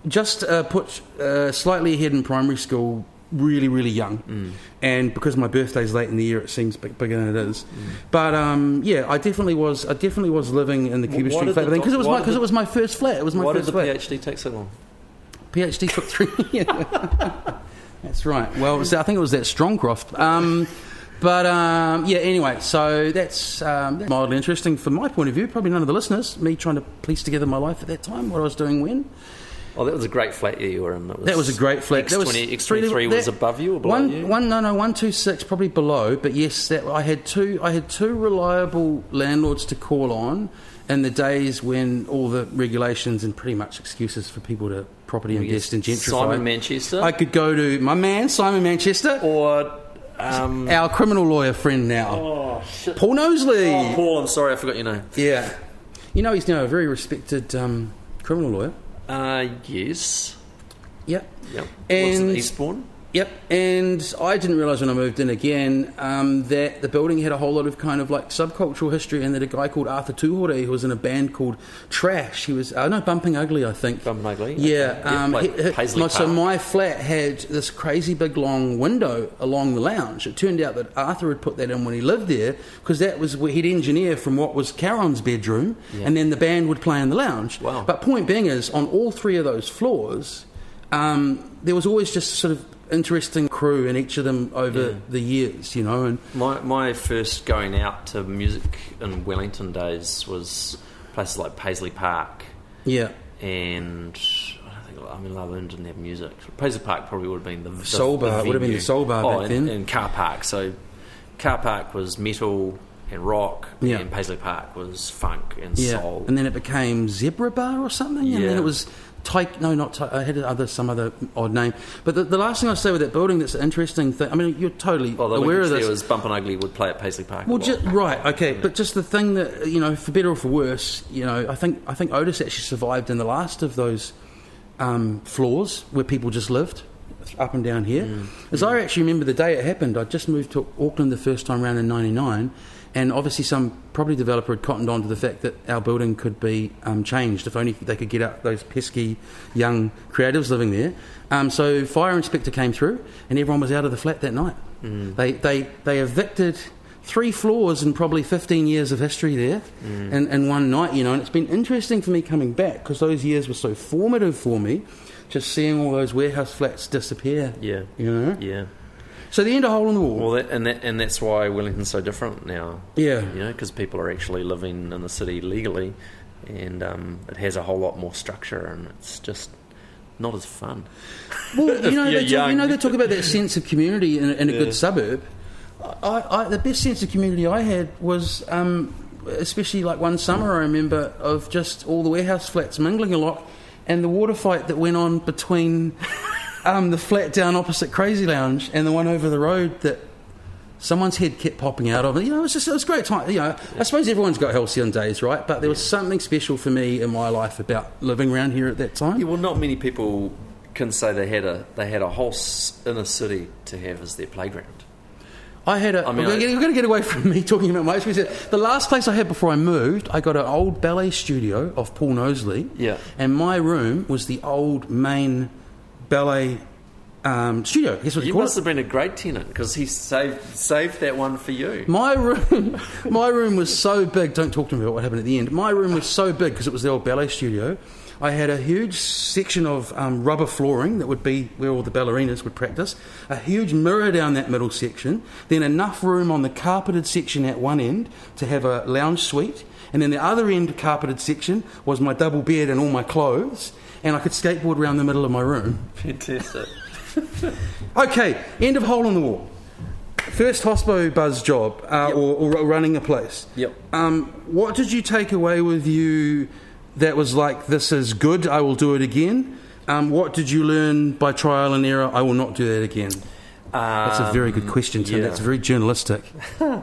Speaker 4: Just put slightly ahead in primary school. Really, really young, and because my birthday's late in the year, it seems bigger than it is. But I definitely was living in the Cuba Street flat because it was my first flat. It was my first flat. Why did the PhD take so long? PhD took 3 years. That's right. Well, I think it was that Strongcroft. Anyway, so that's mildly interesting from my point of view. Probably none of the listeners. Me trying to piece together my life at that time, what I was doing when. Oh, that was a great flat you were in. That was a great flat. X23 was above you or below you? 126 probably below. But yes, I had two reliable landlords to call on in the days when all the regulations and pretty much excuses for people to property invest and gentrify. Simon Manchester. I could go to my man Simon Manchester or our criminal lawyer friend now. Oh shit, Paul Knowsley. Oh, Paul, I'm sorry, I forgot your name. Yeah, he's now a very respected criminal lawyer. Yes. Yep. And was it Eastbourne? Yep. And I didn't realise when I moved in again that the building had a whole lot of kind of like subcultural history, and that a guy called Arthur Tuhore, who was in a band called Trash, he was Bumping Ugly, I think. Bumping Ugly. Yeah. So my flat had this crazy big long window along the lounge. It turned out that Arthur had put that in when he lived there because that was where he'd engineer from what was Caron's bedroom, and then the band would play in the lounge. Wow. But point being is, on all three of those floors, there was always just sort of interesting crew in each of them over the years, and my first going out to music in Wellington days was places like Paisley Park, and London didn't have music. Paisley Park probably would have been the soul bar. It would have been the soul bar back then. And Car Park. So Car Park was metal and rock, and Paisley Park was funk and soul, and then it became Zebra Bar or something, and then it was I had some other odd name. But the last thing I say with that building that's an interesting thing, I mean, you're totally aware of this. There was Bumpin' Ugly would play at Paisley Park. Well, right, okay. Yeah. But just the thing that, for better or for worse, I think Otis actually survived in the last of those floors where people just lived up and down here. I actually remember the day it happened. I just moved to Auckland the first time around in 99. And obviously some property developer had cottoned on to the fact that our building could be changed if only they could get out those pesky young creatives living there. So fire inspector came through and everyone was out of the flat that night.
Speaker 2: They evicted 3 floors and probably 15 years of history there in one night, you know, and it's been interesting for me coming back because those years were so formative for me, just seeing all those warehouse flats disappear.
Speaker 4: Yeah.
Speaker 2: You know?
Speaker 4: Yeah.
Speaker 2: So the end of Hole in the Wall.
Speaker 4: Well, and that's why Wellington's so different now.
Speaker 2: Yeah.
Speaker 4: You know, because people are actually living in the city legally, and it has a whole lot more structure, and it's just not as fun.
Speaker 2: Well, they talk about that sense of community in a good suburb. The best sense of community I had was, especially like one summer I remember, of just all the warehouse flats mingling a lot, and the water fight that went on between the flat down opposite Crazy Lounge and the one over the road that someone's head kept popping out of. You know, it was a great time. You know, I suppose everyone's got halcyon days, right? But there was something special for me in my life about living around here at that time.
Speaker 4: Yeah, well, not many people can say they had a whole inner city to have as their playground.
Speaker 2: We're going to get away from me talking about my experience. The last place I had before I moved, I got an old ballet studio of Paul Knowsley.
Speaker 4: Yeah.
Speaker 2: And my room was the old main ballet studio. Guess what
Speaker 4: you must have been a great tenant because he saved that one for you.
Speaker 2: My room was so big. Don't talk to me about what happened at the end. My room was so big because it was the old ballet studio. I had a huge section of rubber flooring that would be where all the ballerinas would practice, a huge mirror down that middle section, then enough room on the carpeted section at one end to have a lounge suite, and then the other end carpeted section was my double bed and all my clothes, and I could skateboard around the middle of my room.
Speaker 4: Fantastic.
Speaker 2: Okay, end of Hole in the Wall. First hospo buzz job, or running a place.
Speaker 4: Yep.
Speaker 2: What did you take away with you that was like, this is good, I will do it again? What did you learn by trial and error, I will not do that again? That's a very good question, Tim. That's very journalistic.
Speaker 4: So,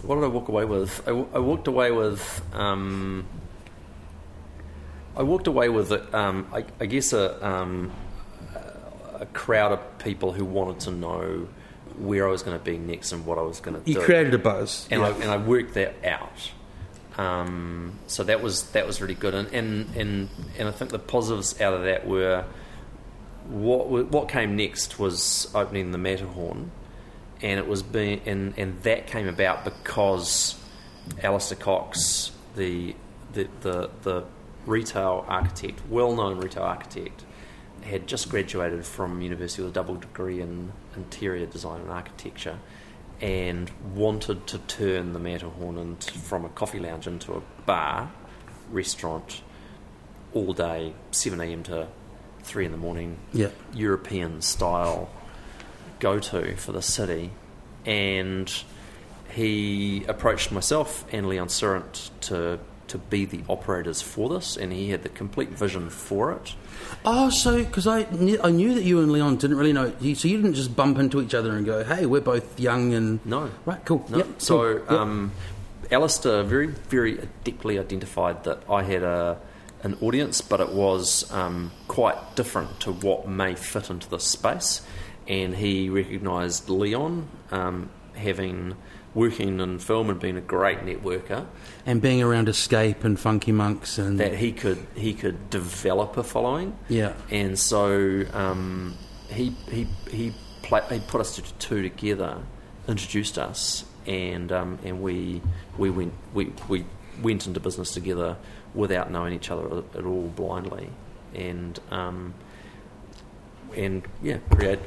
Speaker 4: what did I walk away with? I walked away with... I guess a crowd of people who wanted to know where I was going to be next and what I was going to do.
Speaker 2: You created a buzz,
Speaker 4: and I worked that out. So that was really good, and I think the positives out of that were what came next was opening the Matterhorn, and it was and that came about because Alistair Cox, the retail architect, well-known retail architect, had just graduated from university with a double degree in interior design and architecture, and wanted to turn the Matterhorn from a coffee lounge into a bar, restaurant, all day, 7 a.m. to 3 in the morning, European style go-to for the city. And he approached myself and Leon Surrent to be the operators for this, and he had the complete vision for it.
Speaker 2: Oh, so because I knew that you and Leon didn't really know, so you didn't just bump into each other and go, "Hey, we're both young and..."
Speaker 4: No.
Speaker 2: Right, cool.
Speaker 4: No.
Speaker 2: Yep,
Speaker 4: so,
Speaker 2: cool.
Speaker 4: Alistair very, very adeptly identified that I had an audience, but it was quite different to what may fit into this space, and he recognised Leon working in film and being a great networker,
Speaker 2: and being around Escape and Funky Monks, and
Speaker 4: that he could develop a following.
Speaker 2: Yeah,
Speaker 4: and so he put us two together, introduced us, and we went into business together without knowing each other at all, blindly, and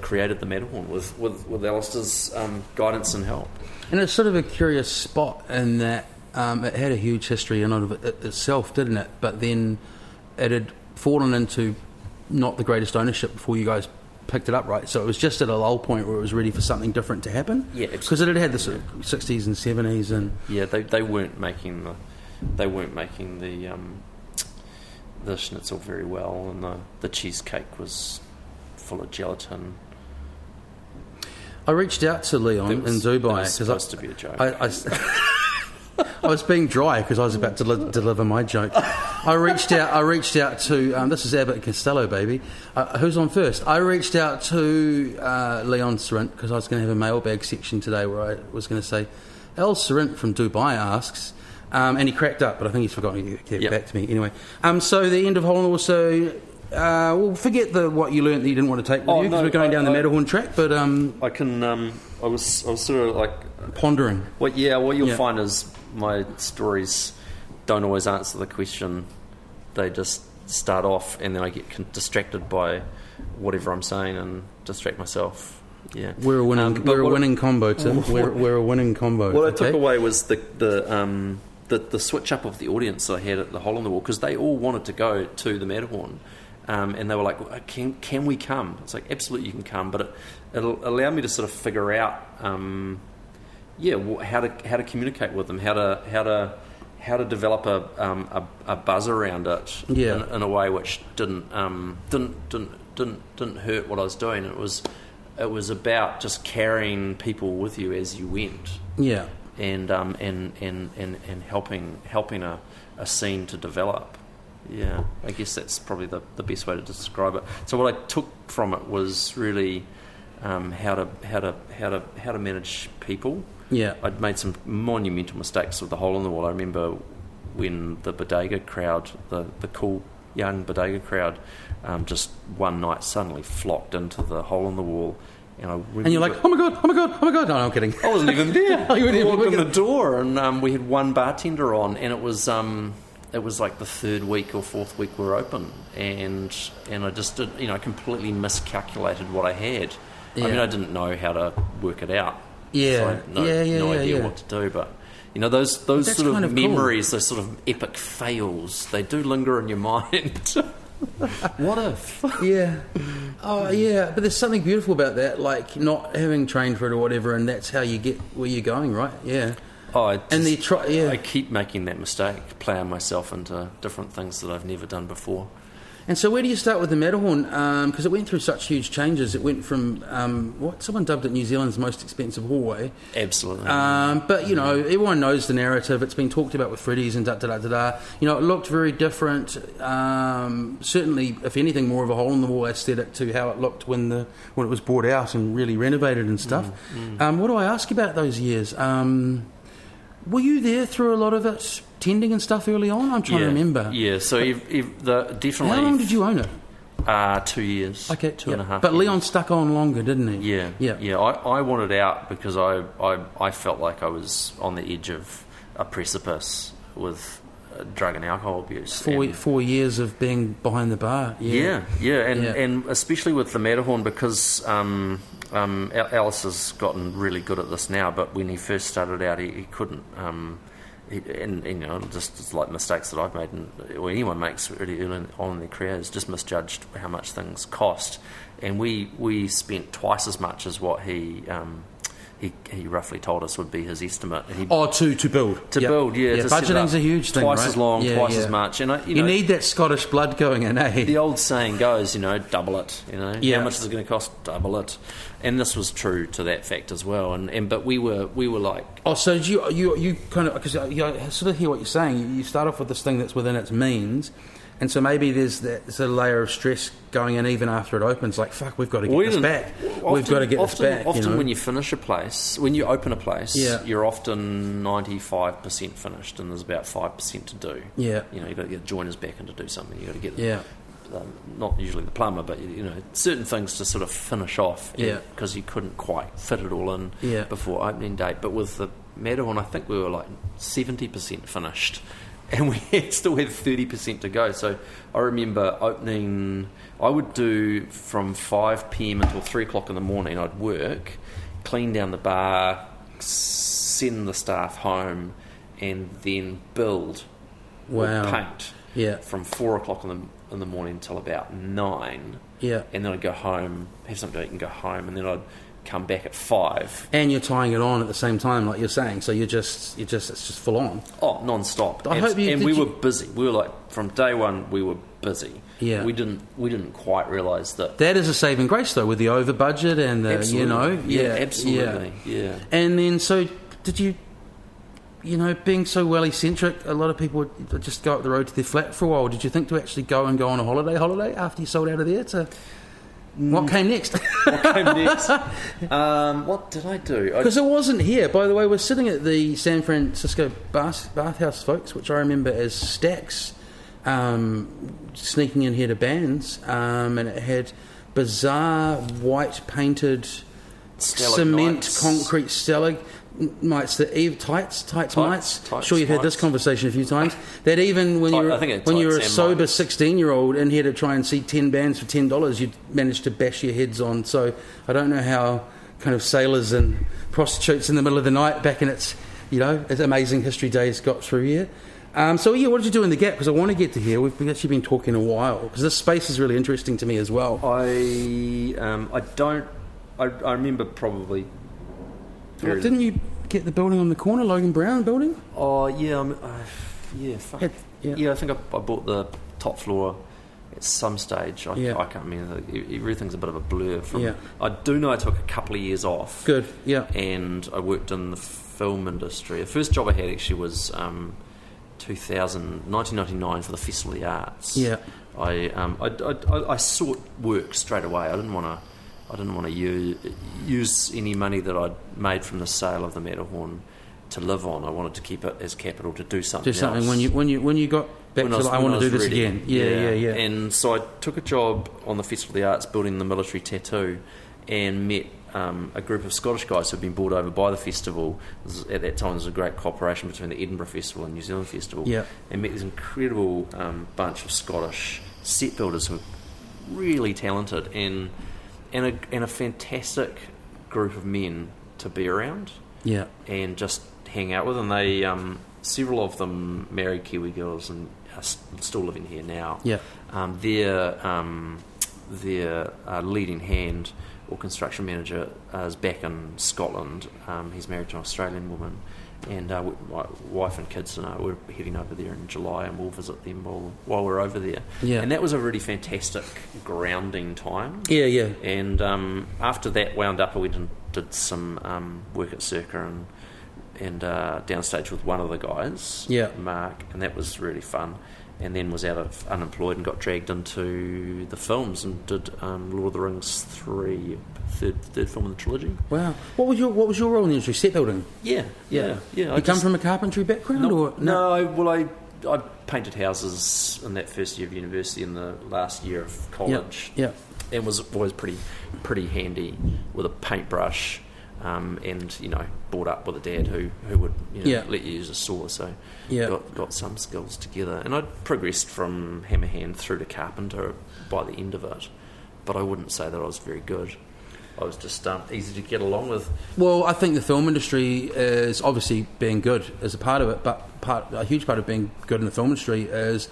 Speaker 4: created the Matterhorn with Alistair's guidance and help.
Speaker 2: And it's sort of a curious spot in that it had a huge history in of it itself, didn't it? But then it had fallen into not the greatest ownership before you guys picked it up, right? So it was just at a lull point where it was ready for something different to happen.
Speaker 4: Yeah,
Speaker 2: because it had the sort of 60s and 70s, and
Speaker 4: they weren't making the schnitzel very well, and the cheesecake was full of gelatin.
Speaker 2: I reached out to Leon in Dubai.
Speaker 4: It was supposed to be a joke.
Speaker 2: I was being dry because I was about to deliver my joke. I reached out to this is Abbott and Costello, baby. Who's on first? I reached out to Leon Surrent because I was going to have a mailbag section today where I was going to say, Al Surrent from Dubai asks, and he cracked up, but I think he's forgotten to get back to me anyway. So the end of Hole in the Wall. So Well, forget what you learnt that you didn't want to take with you, because
Speaker 4: no,
Speaker 2: we're going down the Matterhorn track, but...
Speaker 4: I can... I was sort of like...
Speaker 2: Pondering.
Speaker 4: What you'll find is my stories don't always answer the question. They just start off, and then I get distracted by whatever I'm saying and distract myself. Yeah,
Speaker 2: we're a winning combo, Tim. We're a winning combo.
Speaker 4: What I took away was the switch up of the audience that I had at the Hole in the Wall, because they all wanted to go to the Matterhorn, and they were like, "Can we come?" It's like, absolutely, you can come, but it'll allow me to sort of figure out, how to communicate with them, how to develop a buzz around it, in a way which didn't hurt what I was doing. It was about just carrying people with you as you went.
Speaker 2: Yeah.
Speaker 4: And helping a scene to develop. Yeah, I guess that's probably the best way to describe it. So what I took from it was really how to manage people.
Speaker 2: Yeah,
Speaker 4: I'd made some monumental mistakes with the Hole in the Wall. I remember when the bodega crowd, the cool young bodega crowd, just one night suddenly flocked into the Hole in the Wall. And
Speaker 2: you're like, oh my god! No, I'm kidding.
Speaker 4: I wasn't even there.
Speaker 2: I
Speaker 4: walked in the door, and we had one bartender on, and it was like the third week or fourth week we were open, and I just did, completely miscalculated what I had. Yeah. I mean, I didn't know how to work it out.
Speaker 2: Yeah,
Speaker 4: so I had no idea what to do, but. Those sort of memories, those sort of epic fails, they do linger in your mind. What if?
Speaker 2: Yeah. Oh, yeah. But there's something beautiful about that, like not having trained for it or whatever, and that's how you get where you're going, right? Yeah.
Speaker 4: I keep making that mistake, playing myself into different things that I've never done before.
Speaker 2: And so where do you start with the Matterhorn? Because it went through such huge changes. It went from what someone dubbed it New Zealand's most expensive hallway.
Speaker 4: Absolutely.
Speaker 2: But, everyone knows the narrative. It's been talked about with Freddy's and da-da-da-da-da. It looked very different. Certainly, if anything, more of a hole-in-the-wall aesthetic to how it looked when it was brought out and really renovated and stuff. What do I ask about those years? Were you there through a lot of it, tending and stuff early on? I'm trying to remember.
Speaker 4: Yeah, so definitely...
Speaker 2: How long did you own it?
Speaker 4: 2 years.
Speaker 2: Okay,
Speaker 4: 2.5
Speaker 2: But
Speaker 4: years.
Speaker 2: Leon stuck on longer, didn't he?
Speaker 4: Yeah. I wanted out because I felt like I was on the edge of a precipice with drug and alcohol abuse.
Speaker 2: 4 years of being behind the bar.
Speaker 4: And especially with the Matterhorn, because... Alice has gotten really good at this now, but when he first started out, he couldn't. Just like mistakes that I've made, or anyone makes really early on in their careers, just misjudged how much things cost, and we spent twice as much as what he roughly told us would be his estimate.
Speaker 2: To build.
Speaker 4: Build, yeah.
Speaker 2: Budgeting's a huge thing,
Speaker 4: twice
Speaker 2: right?
Speaker 4: as long, twice as much. And
Speaker 2: you need that Scottish blood going in, eh?
Speaker 4: The old saying goes, double it. How much is it going to cost? Double it. And this was true to that fact as well. But we were like,
Speaker 2: so you kind of, because I sort of hear what you're saying. You start off with this thing that's within its means. And so maybe there's a layer of stress going in even after it opens. Like, fuck, we've got to get this back. We've got to get this back.
Speaker 4: Often when you finish a place, when you open a place, you're often 95% finished and there's about 5% to do.
Speaker 2: Yeah.
Speaker 4: You've got to get joiners back in to do something. You've got to get not usually the plumber, but certain things to sort of finish off. Because you couldn't quite fit it all in before opening date. But with the Matterhorn, I think we were like 70% finished. And we still had 30% to go. So I remember opening... I would do from 5 p.m. until 3 o'clock in the morning. I'd work, clean down the bar, send the staff home, and then build or paint from 4 o'clock in the morning till about 9.
Speaker 2: Yeah. And
Speaker 4: then I'd go home, have something to eat and go home, and then I'd come back at 5.
Speaker 2: And you're tying it on at the same time, like you're saying, so it's just full on.
Speaker 4: Oh, non-stop. We were busy. We were like, from day one, we were busy.
Speaker 2: Yeah.
Speaker 4: We didn't quite realise that.
Speaker 2: That is a saving grace, though, with the over budget and the,
Speaker 4: absolutely. Absolutely. Yeah.
Speaker 2: And then, so did you, being so well-eccentric, a lot of people would just go up the road to their flat for a while. Did you think to actually go on a holiday after you sold out of there to... What came next?
Speaker 4: What did I do?
Speaker 2: Because it wasn't here. By the way, we're sitting at the San Francisco Bathhouse, folks, which I remember as Stacks. sneaking in here to bands, and it had bizarre white painted cement concrete stalagmites, the tights mites. Sure, you've had this conversation a few times. That even when you were a sober 16-year-old in here to try and see 10 bands for $10, you'd managed to bash your heads on. So I don't know how kind of sailors and prostitutes in the middle of the night back in its amazing history days got through here. What did you do in the gap? Because I want to get to here. We've actually been talking a while because this space is really interesting to me as well.
Speaker 4: I remember probably.
Speaker 2: Didn't you get the building on the corner, Logan Brown building?
Speaker 4: Oh yeah, fuck. I think I bought the top floor at some stage. I can't remember. Everything's a bit of a blur. I do know I took a couple of years off.
Speaker 2: Good, yeah.
Speaker 4: And I worked in the film industry. The first job I had actually was 1999 for the Festival of the Arts.
Speaker 2: Yeah.
Speaker 4: I sought work straight away. I didn't want to use any money that I'd made from the sale of the Matterhorn to live on. I wanted to keep it as capital to do something.
Speaker 2: Do something else. When you got back I want to do this ready again. Yeah.
Speaker 4: And so I took a job on the Festival of the Arts building the military tattoo, and met a group of Scottish guys who'd been brought over by the festival. At that time, there was a great cooperation between the Edinburgh Festival and New Zealand Festival.
Speaker 2: Yeah.
Speaker 4: And met this incredible bunch of Scottish set builders who were really talented and a fantastic group of men to be around.
Speaker 2: Yeah.
Speaker 4: And just hang out with. And they several of them married Kiwi girls and are still living here now.
Speaker 2: Yeah.
Speaker 4: Their leading hand or construction manager is back in Scotland. He's married to an Australian woman, and my wife and kids and I were heading over there in July, and we'll visit them while we're over there.
Speaker 2: Yeah.
Speaker 4: And that was a really fantastic grounding time.
Speaker 2: Yeah.
Speaker 4: And after that wound up, I went and did some work at Circa and downstage with one of the guys, Mark, and that was really fun. And then was out of unemployed and got dragged into the films and did Lord of the Rings 3, third film in the trilogy.
Speaker 2: Wow. What was your role in the industry? Set building?
Speaker 4: Yeah.
Speaker 2: You come from a carpentry background?
Speaker 4: No, I painted houses in that first year of university and the last year of college.
Speaker 2: Yeah.
Speaker 4: And was always pretty handy with a paintbrush. And brought up with a dad who would let you use a saw, so got some skills together, and I'd progressed from hammer hand through to carpenter by the end of it, but I wouldn't say that I was very good. I was just easy to get along with.
Speaker 2: Well, I think the film industry is obviously being good as a part of it, but a huge part of being good in the film industry is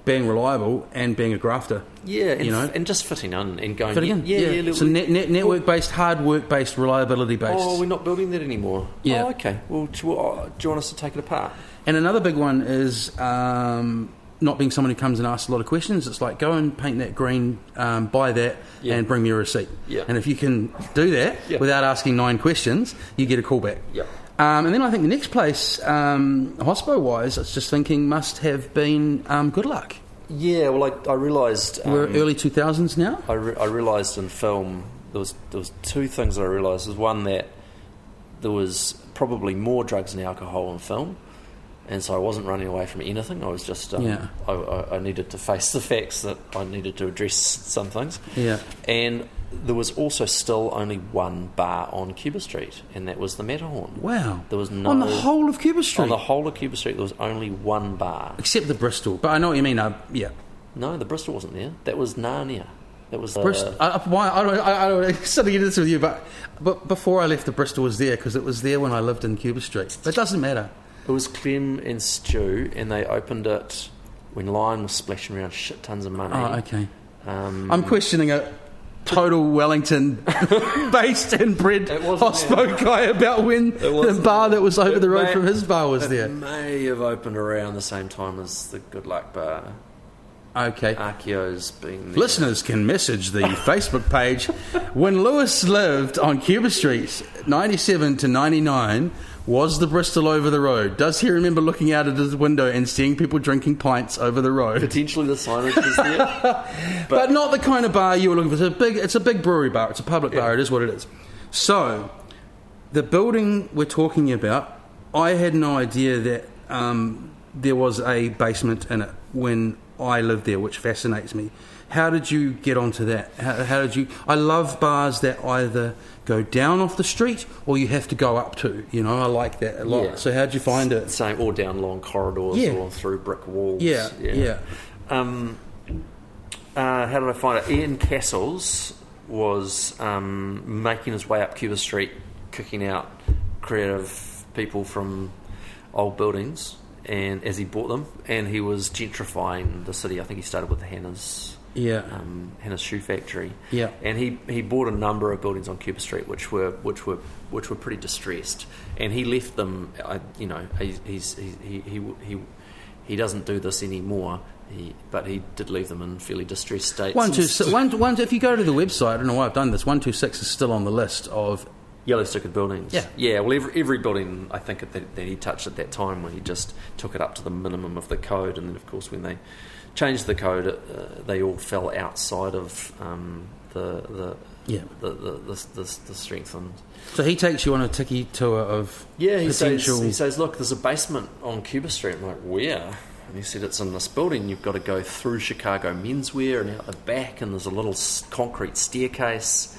Speaker 2: being reliable and being a grafter.
Speaker 4: Yeah, and just fitting in and going...
Speaker 2: Fitting in, yeah. So network-based, hard work-based, reliability-based.
Speaker 4: Oh, we're not building that anymore.
Speaker 2: Yeah.
Speaker 4: Oh, okay. Well, do you want us to take it apart?
Speaker 2: And another big one is not being someone who comes and asks a lot of questions. It's like, go and paint that green, buy that, and bring me a receipt.
Speaker 4: Yeah.
Speaker 2: And if you can do that without asking 9 questions, you get a callback.
Speaker 4: Yeah.
Speaker 2: And then I think the next place, hospo-wise, I was just thinking, must have been Good Luck.
Speaker 4: Yeah, well, I realised...
Speaker 2: We're early 2000s now?
Speaker 4: I realised in film, there was 2 things that I realised. There was one, that there was probably more drugs and alcohol in film, and so I wasn't running away from anything. I was just... I needed to face the facts that I needed to address some things.
Speaker 2: Yeah.
Speaker 4: And there was also still only one bar on Cuba Street, and that was the Matterhorn.
Speaker 2: Wow.
Speaker 4: There was no...
Speaker 2: On the whole of Cuba Street?
Speaker 4: On the whole of Cuba Street, there was only one bar.
Speaker 2: Except the Bristol. But I know what you mean, yeah.
Speaker 4: No, the Bristol wasn't there. That was Narnia. That was...
Speaker 2: Bristol. I don't study this with you, but before I left, the Bristol was there, because it was there when I lived in Cuba Street. It doesn't matter.
Speaker 4: It was Clem and Stu, and they opened it when Lion was splashing around shit tons of money.
Speaker 2: Oh, okay. I'm questioning a total Wellington based and bred hospo guy about when the bar that was over the road from his bar was there.
Speaker 4: It may have opened around the same time as the Good Luck bar.
Speaker 2: Okay.
Speaker 4: Archeo's being there.
Speaker 2: Listeners can message the Facebook page. When Lewis lived on Cuba Street, 97 to 99, was the Bristol over the road? Does he remember looking out at his window and seeing people drinking pints over the road?
Speaker 4: Potentially the signage was there.
Speaker 2: but not the kind of bar you were looking for. It's a big brewery bar. It's a public bar. It is what it is. So, the building we're talking about, I had no idea that there was a basement in it when I live there, which fascinates me. How did you get onto that? How did you... I love bars that either go down off the street or you have to go up to. You know, I like that a lot.
Speaker 4: Yeah.
Speaker 2: So how did you find it?
Speaker 4: Same, or down long corridors or through brick walls.
Speaker 2: Yeah.
Speaker 4: How did I find it? Ian Castles was making his way up Cuba Street, kicking out creative people from old buildings, and as he bought them, and he was gentrifying the city. I think he started with the Hannah's shoe factory. Yeah, and he bought a number of buildings on Cuba Street, which were pretty distressed, and he left them. He doesn't do this anymore. But he did leave them in fairly distressed states.
Speaker 2: If you go to the website, I don't know why I've done this. 126 is still on the list of
Speaker 4: yellow stickered buildings.
Speaker 2: Yeah.
Speaker 4: Well, every building I think that he touched at that time, when he just took it up to the minimum of the code, and then of course when they changed the code, they all fell outside of the strength. And
Speaker 2: so he takes you on a tiki tour of potential.
Speaker 4: He says, look, there's a basement on Cuba Street. I'm like, where? And he said, it's in this building. You've got to go through Chicago menswear and out the back, and there's a little concrete staircase.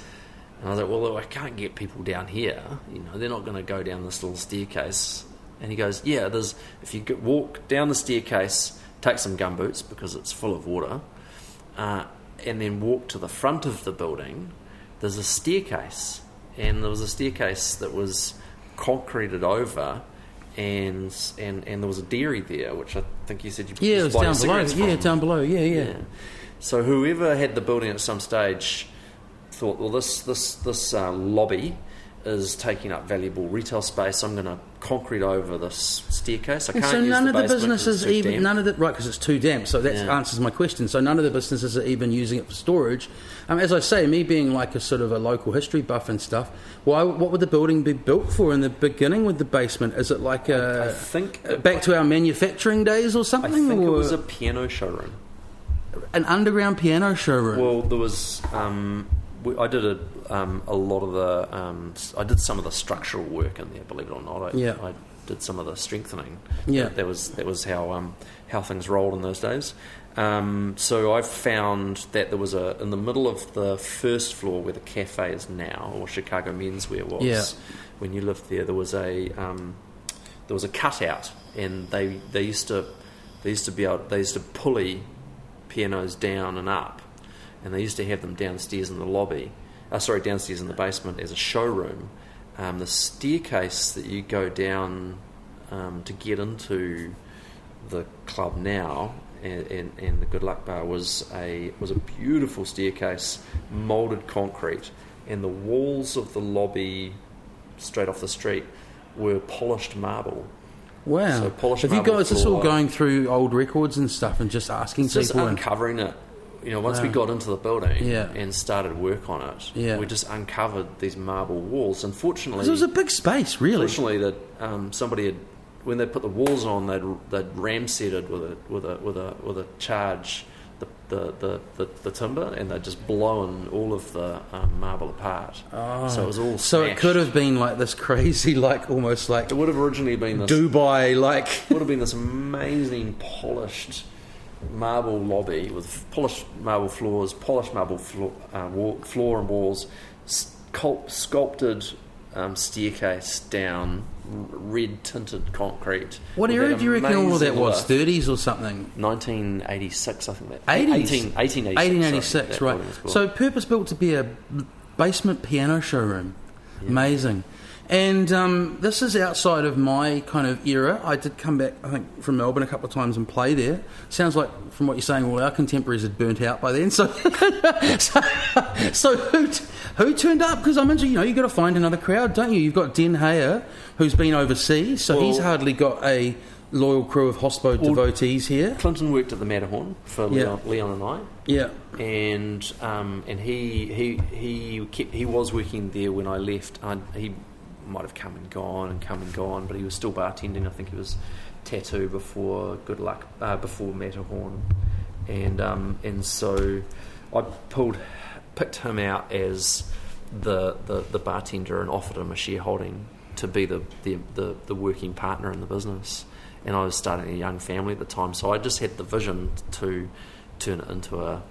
Speaker 4: And I was like, well, I can't get people down here. You know, they're not going to go down this little staircase. And he goes, yeah, if you walk down the staircase, take some gumboots because it's full of water, and then walk to the front of the building, there's a staircase. And there was a staircase that was concreted over, and there was a dairy there, which I think you said you
Speaker 2: it was down below. Yeah, down below. Yeah.
Speaker 4: So whoever had the building at some stage thought, well, this lobby is taking up valuable retail space. I'm going to concrete over this staircase. I can't
Speaker 2: so
Speaker 4: use
Speaker 2: none
Speaker 4: the
Speaker 2: of the
Speaker 4: basement
Speaker 2: businesses right, because it's too damp. So that answers my question. So none of the businesses are even using it for storage. As I say, me being like a sort of a local history buff and stuff, what would the building be built for in the beginning with the basement? Is it like
Speaker 4: I think
Speaker 2: back to our manufacturing days or something?
Speaker 4: I think it was a piano showroom.
Speaker 2: An underground piano showroom.
Speaker 4: Well, there was. I did a lot of the. I did some of the structural work in there. Believe it or not, I did some of the strengthening. Yeah, that was how things rolled in those days. So I found that there was in the middle of the first floor where the cafe is now, or Chicago Menswear was. Yeah. When you lived there, there was a cutout, and they used to pulley pianos down and up. And they used to have them downstairs in the lobby, downstairs in the basement as a showroom. The staircase that you go down to get into the club now and the Good Luck Bar was a beautiful staircase, moulded concrete, and the walls of the lobby straight off the street were polished marble.
Speaker 2: Wow!
Speaker 4: So polished
Speaker 2: have you guys just all going through old records and stuff and just asking people?
Speaker 4: Just uncovering it. You know, once we got into the building and started work on it, we just uncovered these marble walls. Unfortunately,
Speaker 2: it was a big space, really.
Speaker 4: Fortunately, that somebody had, when they put the walls on, they'd ramsetted with a charge the timber, and they'd just blown all of the marble apart. Oh. So it was all.
Speaker 2: So
Speaker 4: smashed.
Speaker 2: It could have been like this crazy, like almost like
Speaker 4: it would have originally been this
Speaker 2: Dubai, like
Speaker 4: would have been this amazing polished marble lobby with polished marble floors, polished marble floor and walls, sculpted staircase down, red tinted concrete.
Speaker 2: What era do you reckon all of that was? 30s or something?
Speaker 4: 1986, I think.
Speaker 2: 1886, right. So purpose built to be a basement piano showroom. Yeah. Amazing. And this is outside of my kind of era. I did come back, I think, from Melbourne a couple of times and play there. Sounds like, from what you're saying, all our contemporaries had burnt out by then. So who turned up? Because I'm into, you've got to find another crowd, don't you? You've got Den Hayer, who's been overseas, so he's hardly got a loyal crew of hospo devotees here.
Speaker 4: Clinton worked at the Matterhorn for Leon and I.
Speaker 2: Yeah.
Speaker 4: And he was working there when I left. He might have come and gone, but he was still bartending. I think he was Tattoo before Good Luck, before Matterhorn, and so I picked him out as the bartender and offered him a shareholding to be the working partner in the business, and I was starting a young family at the time, so I just had the vision to turn it into a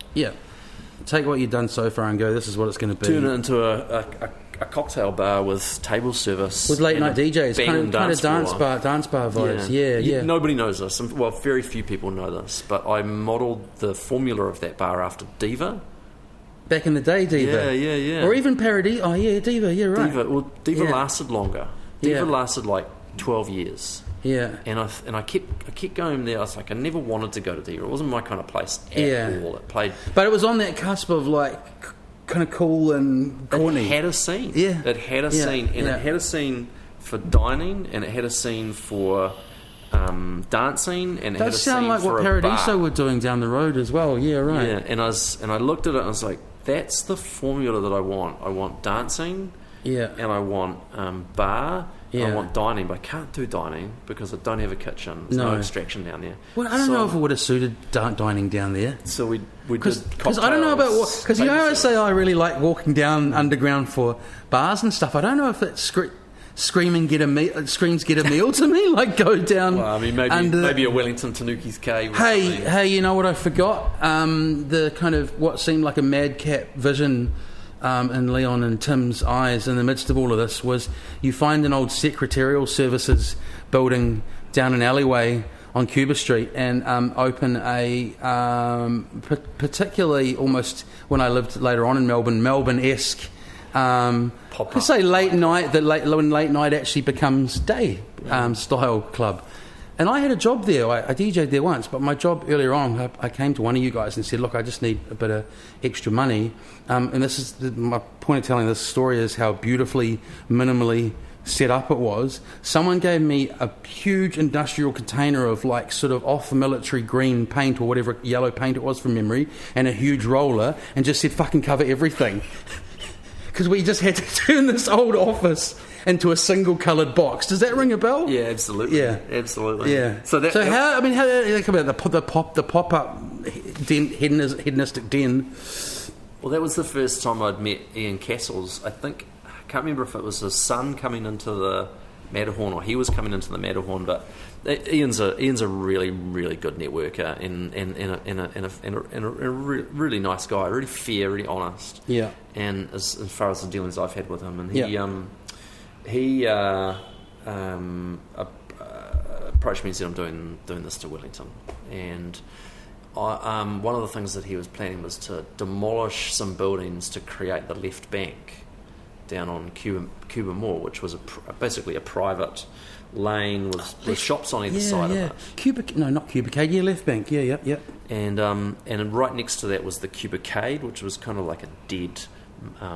Speaker 2: take what you've done so far and go, this is what it's going to be.
Speaker 4: Turn it into a cocktail bar with table service
Speaker 2: with late night DJs, kind of dance bar vibes. Yeah.
Speaker 4: Nobody knows this. Well, very few people know this, but I modelled the formula of that bar after Diva.
Speaker 2: Back in the day, Diva.
Speaker 4: Yeah.
Speaker 2: Or even Parody. Oh, yeah, Diva, yeah, right.
Speaker 4: Diva lasted longer. Diva lasted like 12 years.
Speaker 2: Yeah.
Speaker 4: And I kept going there. I was like, I never wanted to go to Diva. It wasn't my kind of place at all. It played...
Speaker 2: But it was on that cusp of, like, kind of cool and corny.
Speaker 4: It had a scene.
Speaker 2: Yeah.
Speaker 4: It had a scene. And it had a scene for dining, and it had a scene for... dancing, and it
Speaker 2: does sound like what Paradiso were doing down the road as well. Yeah, right.
Speaker 4: Yeah, and I looked at it and I was like, that's the formula that I want. I want dancing, and I want bar, and I want dining, but I can't do dining because I don't have a kitchen. There's no extraction down there.
Speaker 2: Well, I don't know if it would have suited dining down there.
Speaker 4: So we did
Speaker 2: because I don't know about what, because I say I really like walking down underground for bars and stuff. I don't know if it's screams get a meal to me, like go down.
Speaker 4: Well, I mean, maybe a Wellington Tanuki's cave.
Speaker 2: Hey, you know what I forgot? The kind of what seemed like a madcap vision in Leon and Tim's eyes in the midst of all of this was you find an old secretarial services building down an alleyway on Cuba Street and open a particularly almost when I lived later on in Melbourne-esque I say late night, when late night actually becomes day style club. And I had a job there. I DJ'd there once, but my job earlier on, I came to one of you guys and said, look, I just need a bit of extra money. And this is my point of telling this story is how beautifully, minimally set up it was. Someone gave me a huge industrial container of like sort of off-military green paint or whatever yellow paint it was from memory and a huge roller and just said, fucking cover everything. Because we just had to turn this old office into a single coloured box. Does that ring a bell?
Speaker 4: Yeah, absolutely.
Speaker 2: Yeah,
Speaker 4: absolutely.
Speaker 2: Yeah. So how did they come about the pop up hedonistic den?
Speaker 4: Well, that was the first time I'd met Ian Castles. I can't remember if it was his son coming into the Matterhorn or he was coming into the Matterhorn, but Ian's a really, really good networker and a really nice guy, really fair, really honest. Yeah. And as far as the dealings I've had with him, and he approached me and said, "I'm doing this to Wellington," and one of the things that he was planning was to demolish some buildings to create the left bank down on Cuba Mall, which was basically a private lane with shops on either side of it.
Speaker 2: Not Cubacade, left bank, yeah.
Speaker 4: And right next to that was the Cubacade, which was kind of like a dead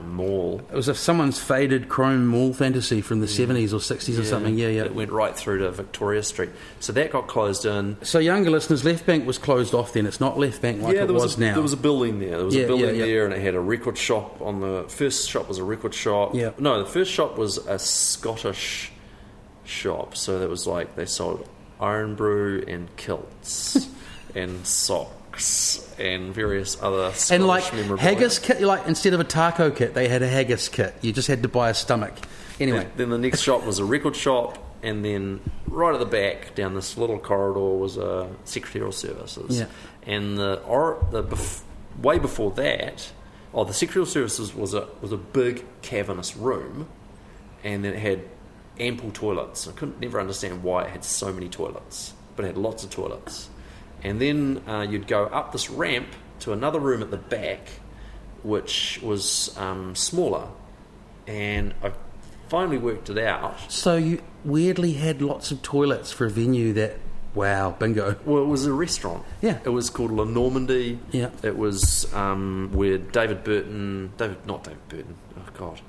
Speaker 4: mall.
Speaker 2: It was someone's faded chrome mall fantasy from the 70s or 60s or something,
Speaker 4: It went right through to Victoria Street. So that got closed in.
Speaker 2: So younger listeners, left bank was closed off then. It's not left bank like it was now.
Speaker 4: There was a building there. There was a building there and it had a record shop on the... First shop was a record shop.
Speaker 2: Yeah.
Speaker 4: No, the first shop was a Scottish shop. So that was like they sold iron brew and kilts and socks and various other Scottish
Speaker 2: and like
Speaker 4: memorabilia.
Speaker 2: haggis kit, like instead of a taco kit they had a haggis kit. You just had to buy a stomach. Anyway,
Speaker 4: then the next shop was a record shop, and then right at the back down this little corridor was a secretarial services. And way before that, the secretarial services was a big cavernous room, and then it had ample toilets. I couldn't never understand why it had so many toilets, but it had lots of toilets. And then you'd go up this ramp to another room at the back, which was smaller. And I finally worked it out.
Speaker 2: So you weirdly had lots of toilets for a venue that... Wow, bingo.
Speaker 4: Well, it was a restaurant.
Speaker 2: Yeah.
Speaker 4: It was called La Normandie.
Speaker 2: Yeah.
Speaker 4: It was where not David Burton... Oh, God.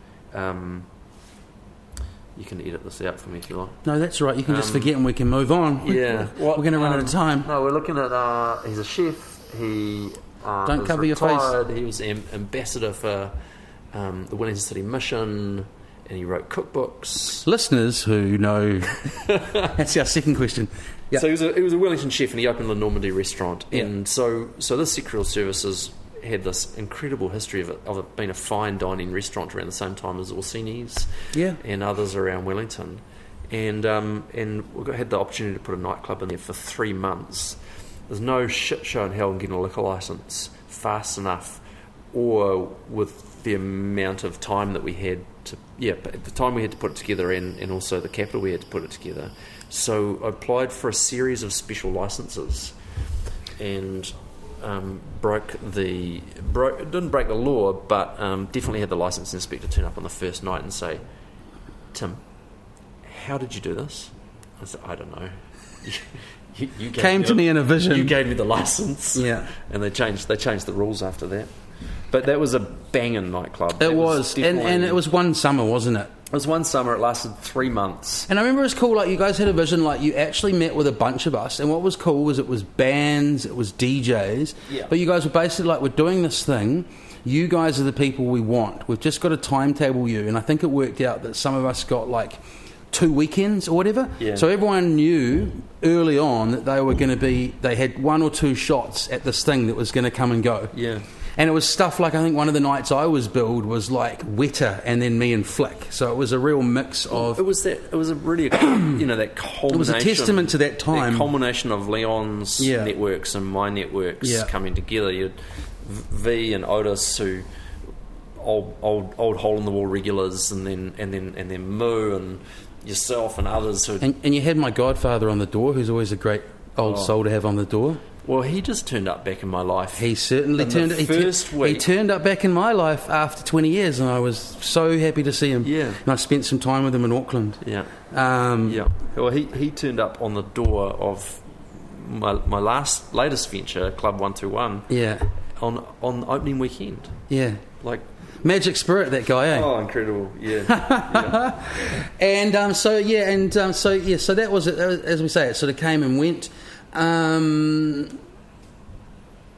Speaker 4: You can edit this out for me if you like.
Speaker 2: No, that's right. You can just forget and we can move on.
Speaker 4: Yeah.
Speaker 2: We're going to run out of time.
Speaker 4: No, we're looking at... he's a chef. He
Speaker 2: Don't cover
Speaker 4: retired.
Speaker 2: your face.
Speaker 4: He was ambassador for the Wellington City Mission, and he wrote cookbooks.
Speaker 2: Listeners who know... That's our second question. Yep.
Speaker 4: So he was a Wellington chef, and he opened the Normandy restaurant. Yep. And so this secretarial services had this incredible history of it being a fine dining restaurant around the same time as Orsini's, and others around Wellington, and we had the opportunity to put a nightclub in there for 3 months. There's no shit show in hell in getting a liquor license fast enough, or with the amount of time that we had to, the time we had to put it together, and also the capital we had to put it together. So I applied for a series of special licenses, and didn't break the law, but definitely had the licence inspector turn up on the first night and say, "Tim, how did you do this?" I said, "I don't know." You
Speaker 2: came to me in a vision.
Speaker 4: You gave me the licence, and they changed the rules after that. But that was a banging nightclub.
Speaker 2: It was, and it was one summer, wasn't it?
Speaker 4: It was one summer. It lasted 3 months.
Speaker 2: And I remember it was cool. Like, you guys had a vision. Like, you actually met with a bunch of us, and what was cool was it was bands, it was DJs.
Speaker 4: Yeah.
Speaker 2: But you guys were basically like, we're doing this thing. You guys are the people we want. We've just got to timetable you. And I think it worked out that some of us got like 2 weekends or whatever.
Speaker 4: Yeah.
Speaker 2: So everyone knew early on that they were going to be. They had 1 or 2 shots at this thing that was going to come and go.
Speaker 4: Yeah.
Speaker 2: And it was stuff like, I think one of the nights I was billed was like Weta and then me and Flick. So it was a real mix of...
Speaker 4: It was a really, that culmination...
Speaker 2: It was a testament to that time.
Speaker 4: That culmination of Leon's networks and my networks coming together. You had V and Otis, who old hole in the wall regulars, and then Moo and yourself and others who...
Speaker 2: And you had my godfather on the door, who's always a great old soul to have on the door.
Speaker 4: Well, he just turned up back in my life.
Speaker 2: He certainly turned up. He turned up back in my life after 20 years, and I was so happy to see him.
Speaker 4: Yeah.
Speaker 2: And I spent some time with him in Auckland.
Speaker 4: Yeah. Well, he turned up on the door of my latest venture, Club 121.
Speaker 2: Yeah.
Speaker 4: On opening weekend.
Speaker 2: Yeah.
Speaker 4: Like...
Speaker 2: Magic spirit, that guy, eh?
Speaker 4: Oh, incredible! Yeah.
Speaker 2: And so that was it. As we say, it sort of came and went. And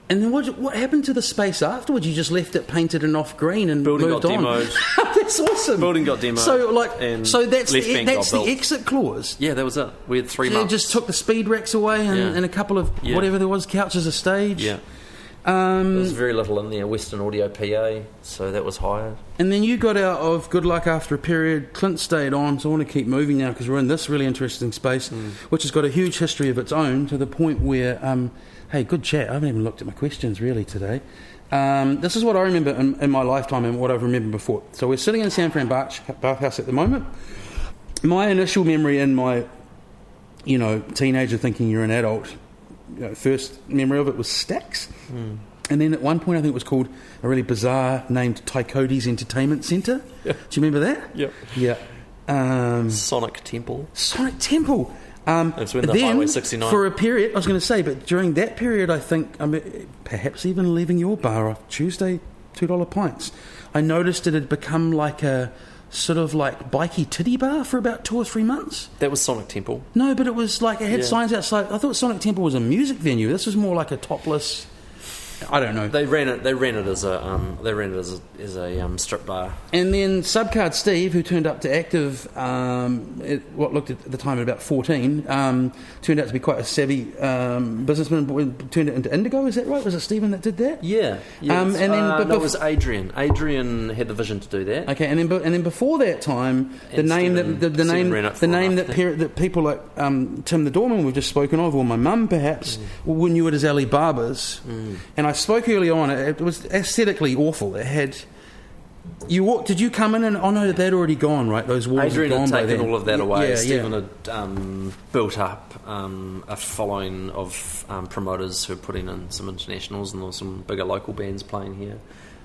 Speaker 2: then what happened to the space afterwards? You just left it painted and off green and
Speaker 4: building
Speaker 2: moved
Speaker 4: got
Speaker 2: on.
Speaker 4: Demoed.
Speaker 2: That's awesome.
Speaker 4: Building got demoed.
Speaker 2: So that's the exit clause.
Speaker 4: Yeah, that was it. We had 3
Speaker 2: so
Speaker 4: months.
Speaker 2: You just took the speed racks away and a couple of whatever there was, couches, a stage.
Speaker 4: Yeah. There was very little in there. Western Audio PA, so that was hired.
Speaker 2: And then you got out of Good Luck after a period. Clint stayed on, so I want to keep moving now because we're in this really interesting space, which has got a huge history of its own, to the point where, hey, good chat. I haven't even looked at my questions really today. This is what I remember in my lifetime and what I've remembered before. So we're sitting in San Fran Bathhouse at the moment. My initial memory in my, teenager thinking you're an adult, first memory of it was Stax. And then at one point I think it was called a really bizarre named Tycody's Entertainment Centre. Yeah. Do you remember that?
Speaker 4: Yep.
Speaker 2: Yeah.
Speaker 4: Sonic Temple. That's when the Highway 69...
Speaker 2: For a period, I was going to say, but during that period I think, perhaps even leaving your bar off Tuesday, $2 pints, I noticed it had become like a sort of like bikey titty bar for about 2 or 3 months.
Speaker 4: That was Sonic Temple.
Speaker 2: No, but it was like, it had signs outside. I thought Sonic Temple was a music venue. This was more like a topless... I don't know.
Speaker 4: They ran it as a strip bar.
Speaker 2: And then Subcard Steve, who turned up to Active, what looked at the time at about 14, turned out to be quite a savvy businessman. Turned it into Indigo. Is that right? Was it Stephen that did that?
Speaker 4: Yeah.
Speaker 2: And then
Speaker 4: it was Adrian. Adrian had the vision to do that.
Speaker 2: Okay, and then before that time, the name that people like Tim the Doorman we've just spoken of, or my mum perhaps, knew it as Alibaba's. And I spoke early on. It was aesthetically awful. It had. Did you come in and no, they'd already gone, right? Those walls
Speaker 4: Adrian
Speaker 2: had gone
Speaker 4: had taken
Speaker 2: by then.
Speaker 4: all of that away.
Speaker 2: Yeah,
Speaker 4: Stephen had built up a following of promoters who were putting in some internationals, and there were some bigger local bands playing here.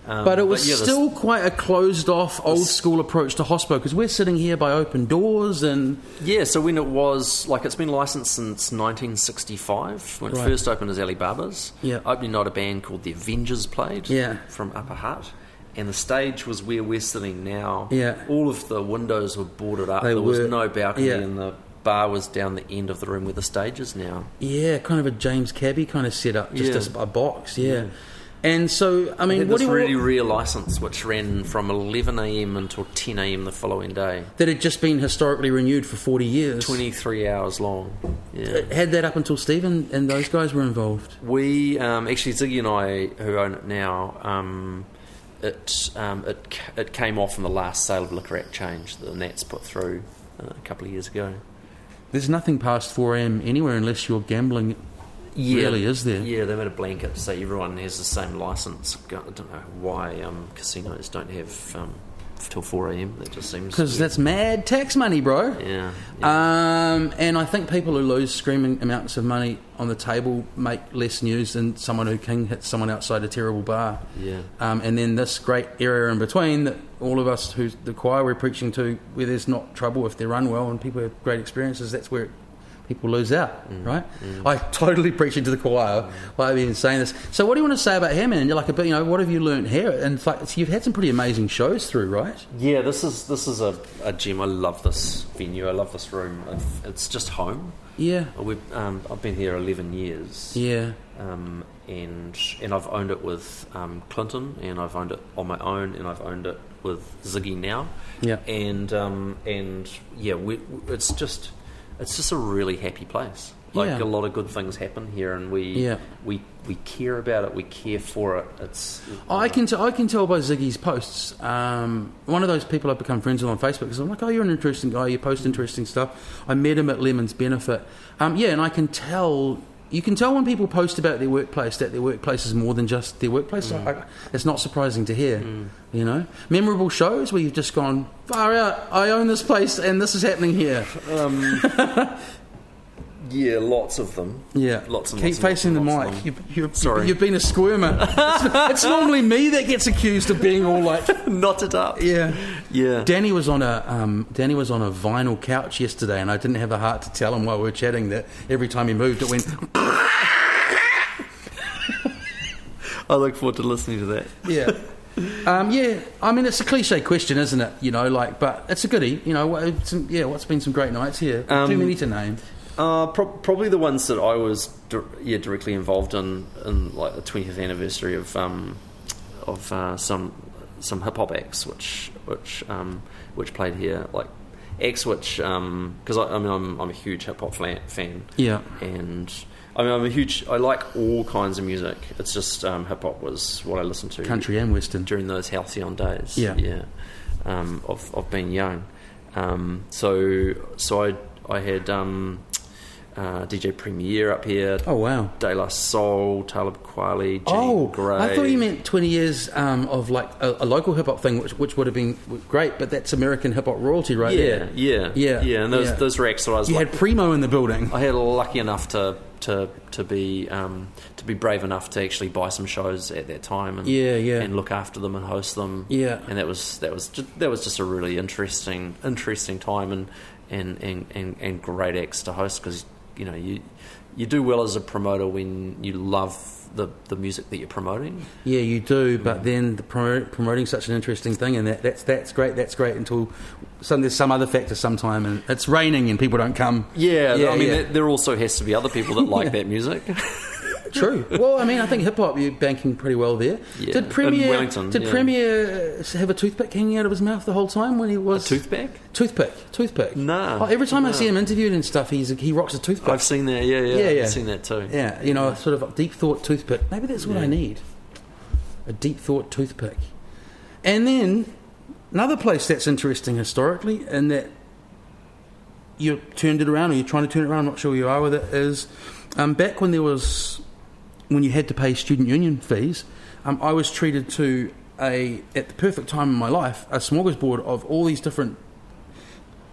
Speaker 2: But it was still quite a closed-off, old-school approach to hospo, because we're sitting here by open doors and...
Speaker 4: Yeah, so when it was... it's been licensed since 1965, when it first opened as Alibaba's.
Speaker 2: Yeah.
Speaker 4: Opening night, a band called The Avengers played from Upper Hutt. And the stage was where we're sitting now.
Speaker 2: Yeah.
Speaker 4: All of the windows were boarded up. There was no balcony, and the bar was down the end of the room where the stage is now.
Speaker 2: Yeah, kind of a James Cabby kind of setup, just a box, And so, I mean,
Speaker 4: what do you really rare license which ran from 11 a.m. until 10 a.m. the following day.
Speaker 2: That had just been historically renewed for 40 years.
Speaker 4: 23 hours long. Yeah.
Speaker 2: Had that up until Stephen and those guys were involved.
Speaker 4: We actually, Ziggy and I, who own it now, it came off in the last Sale of Liquor Act change that the Nats put through a couple of years ago.
Speaker 2: There's nothing past 4 a.m. anywhere unless you're gambling. Really, is there?
Speaker 4: Yeah, they made a blanket to say everyone has the same licence. I don't know why casinos don't have till 4 a.m. That just seems...
Speaker 2: Because that's mad tax money, bro.
Speaker 4: Yeah.
Speaker 2: And I think people who lose screaming amounts of money on the table make less news than someone who king hits someone outside a terrible bar.
Speaker 4: Yeah.
Speaker 2: And then this great area in between that all of us, who's the choir we're preaching to, where there's not trouble if they're run well and people have great experiences, that's where people lose out, right? I totally preach into the choir while I've been saying this. So what do you want to say about here, man? You're like, what have you learnt here? And it's like, you've had some pretty amazing shows through, right?
Speaker 4: Yeah, this is a gem. I love this venue. I love this room. It's just home.
Speaker 2: Yeah.
Speaker 4: I've been here 11 years.
Speaker 2: Yeah.
Speaker 4: And I've owned it with Clinton, and I've owned it on my own, and I've owned it with Ziggy now.
Speaker 2: Yeah.
Speaker 4: And yeah, it's just a really happy place. Like a lot of good things happen here, and we care about it. We care for it.
Speaker 2: I can tell by Ziggy's posts. One of those people I've become friends with on Facebook because I'm like, oh, you're an interesting guy. You post interesting stuff. I met him at Lemon's Benefit. And I can tell. You can tell when people post about their workplace that their workplace is more than just their workplace. It's not surprising to hear, you know. Memorable shows where you've just gone, far out, I own this place and this is happening here.
Speaker 4: Yeah, lots of them.
Speaker 2: Yeah.
Speaker 4: Lots and
Speaker 2: Keep
Speaker 4: lots
Speaker 2: facing
Speaker 4: and
Speaker 2: the
Speaker 4: lots
Speaker 2: mic.
Speaker 4: Sorry.
Speaker 2: You've been a squirmer. It's normally me that gets accused of being all like...
Speaker 4: knotted up.
Speaker 2: Yeah.
Speaker 4: Yeah.
Speaker 2: Danny was on a vinyl couch yesterday, and I didn't have the heart to tell him while we were chatting that every time he moved it went...
Speaker 4: I look forward to listening to that.
Speaker 2: Yeah. I mean, it's a cliche question, isn't it? You know, like, but it's a goodie. You know, what's been some great nights here? Too many to name.
Speaker 4: Probably the ones that I was directly involved in like the 20th anniversary of some hip hop acts which played here, like acts which because I'm a huge hip hop fan. Yeah. And I mean I like all kinds of music. It's just hip hop was what I listened to,
Speaker 2: country and western, during
Speaker 4: those halcyon days.
Speaker 2: Yeah.
Speaker 4: Of being young. So I had DJ Premier up here.
Speaker 2: Oh wow!
Speaker 4: De La Soul, Talib Kweli, Jean Grey.
Speaker 2: I thought you meant 20 years of like a local hip hop thing, which would have been great. But that's American hip hop royalty, right there.
Speaker 4: Yeah. And those were acts that I was.
Speaker 2: You had Primo in the building.
Speaker 4: I had lucky enough to be brave enough to actually buy some shows at that time and look after them and host them. Yeah, and that was just a really interesting time and great acts to host, because you know you do well as a promoter when you love the music that you're promoting. Yeah, you do, but then the promoting such an interesting thing, and that's great until there's some other factor sometime, and it's raining and people don't come. I mean, there also has to be other people that like that music. True. Well, I mean, I think hip hop, you're banking pretty well there. Yeah. Did Premier have a toothpick hanging out of his mouth the whole time when he was... A toothpick? No. Every time I see him interviewed and stuff, he rocks a toothpick. I've seen that, yeah. I've seen that too. Yeah, you know, a sort of deep thought toothpick. Maybe that's what I need. A deep thought toothpick. And then, another place that's interesting historically, and that you turned it around, or you're trying to turn it around, I'm not sure where you are with it, is back when when you had to pay student union fees, I was treated to at the perfect time in my life, a smorgasbord of all these different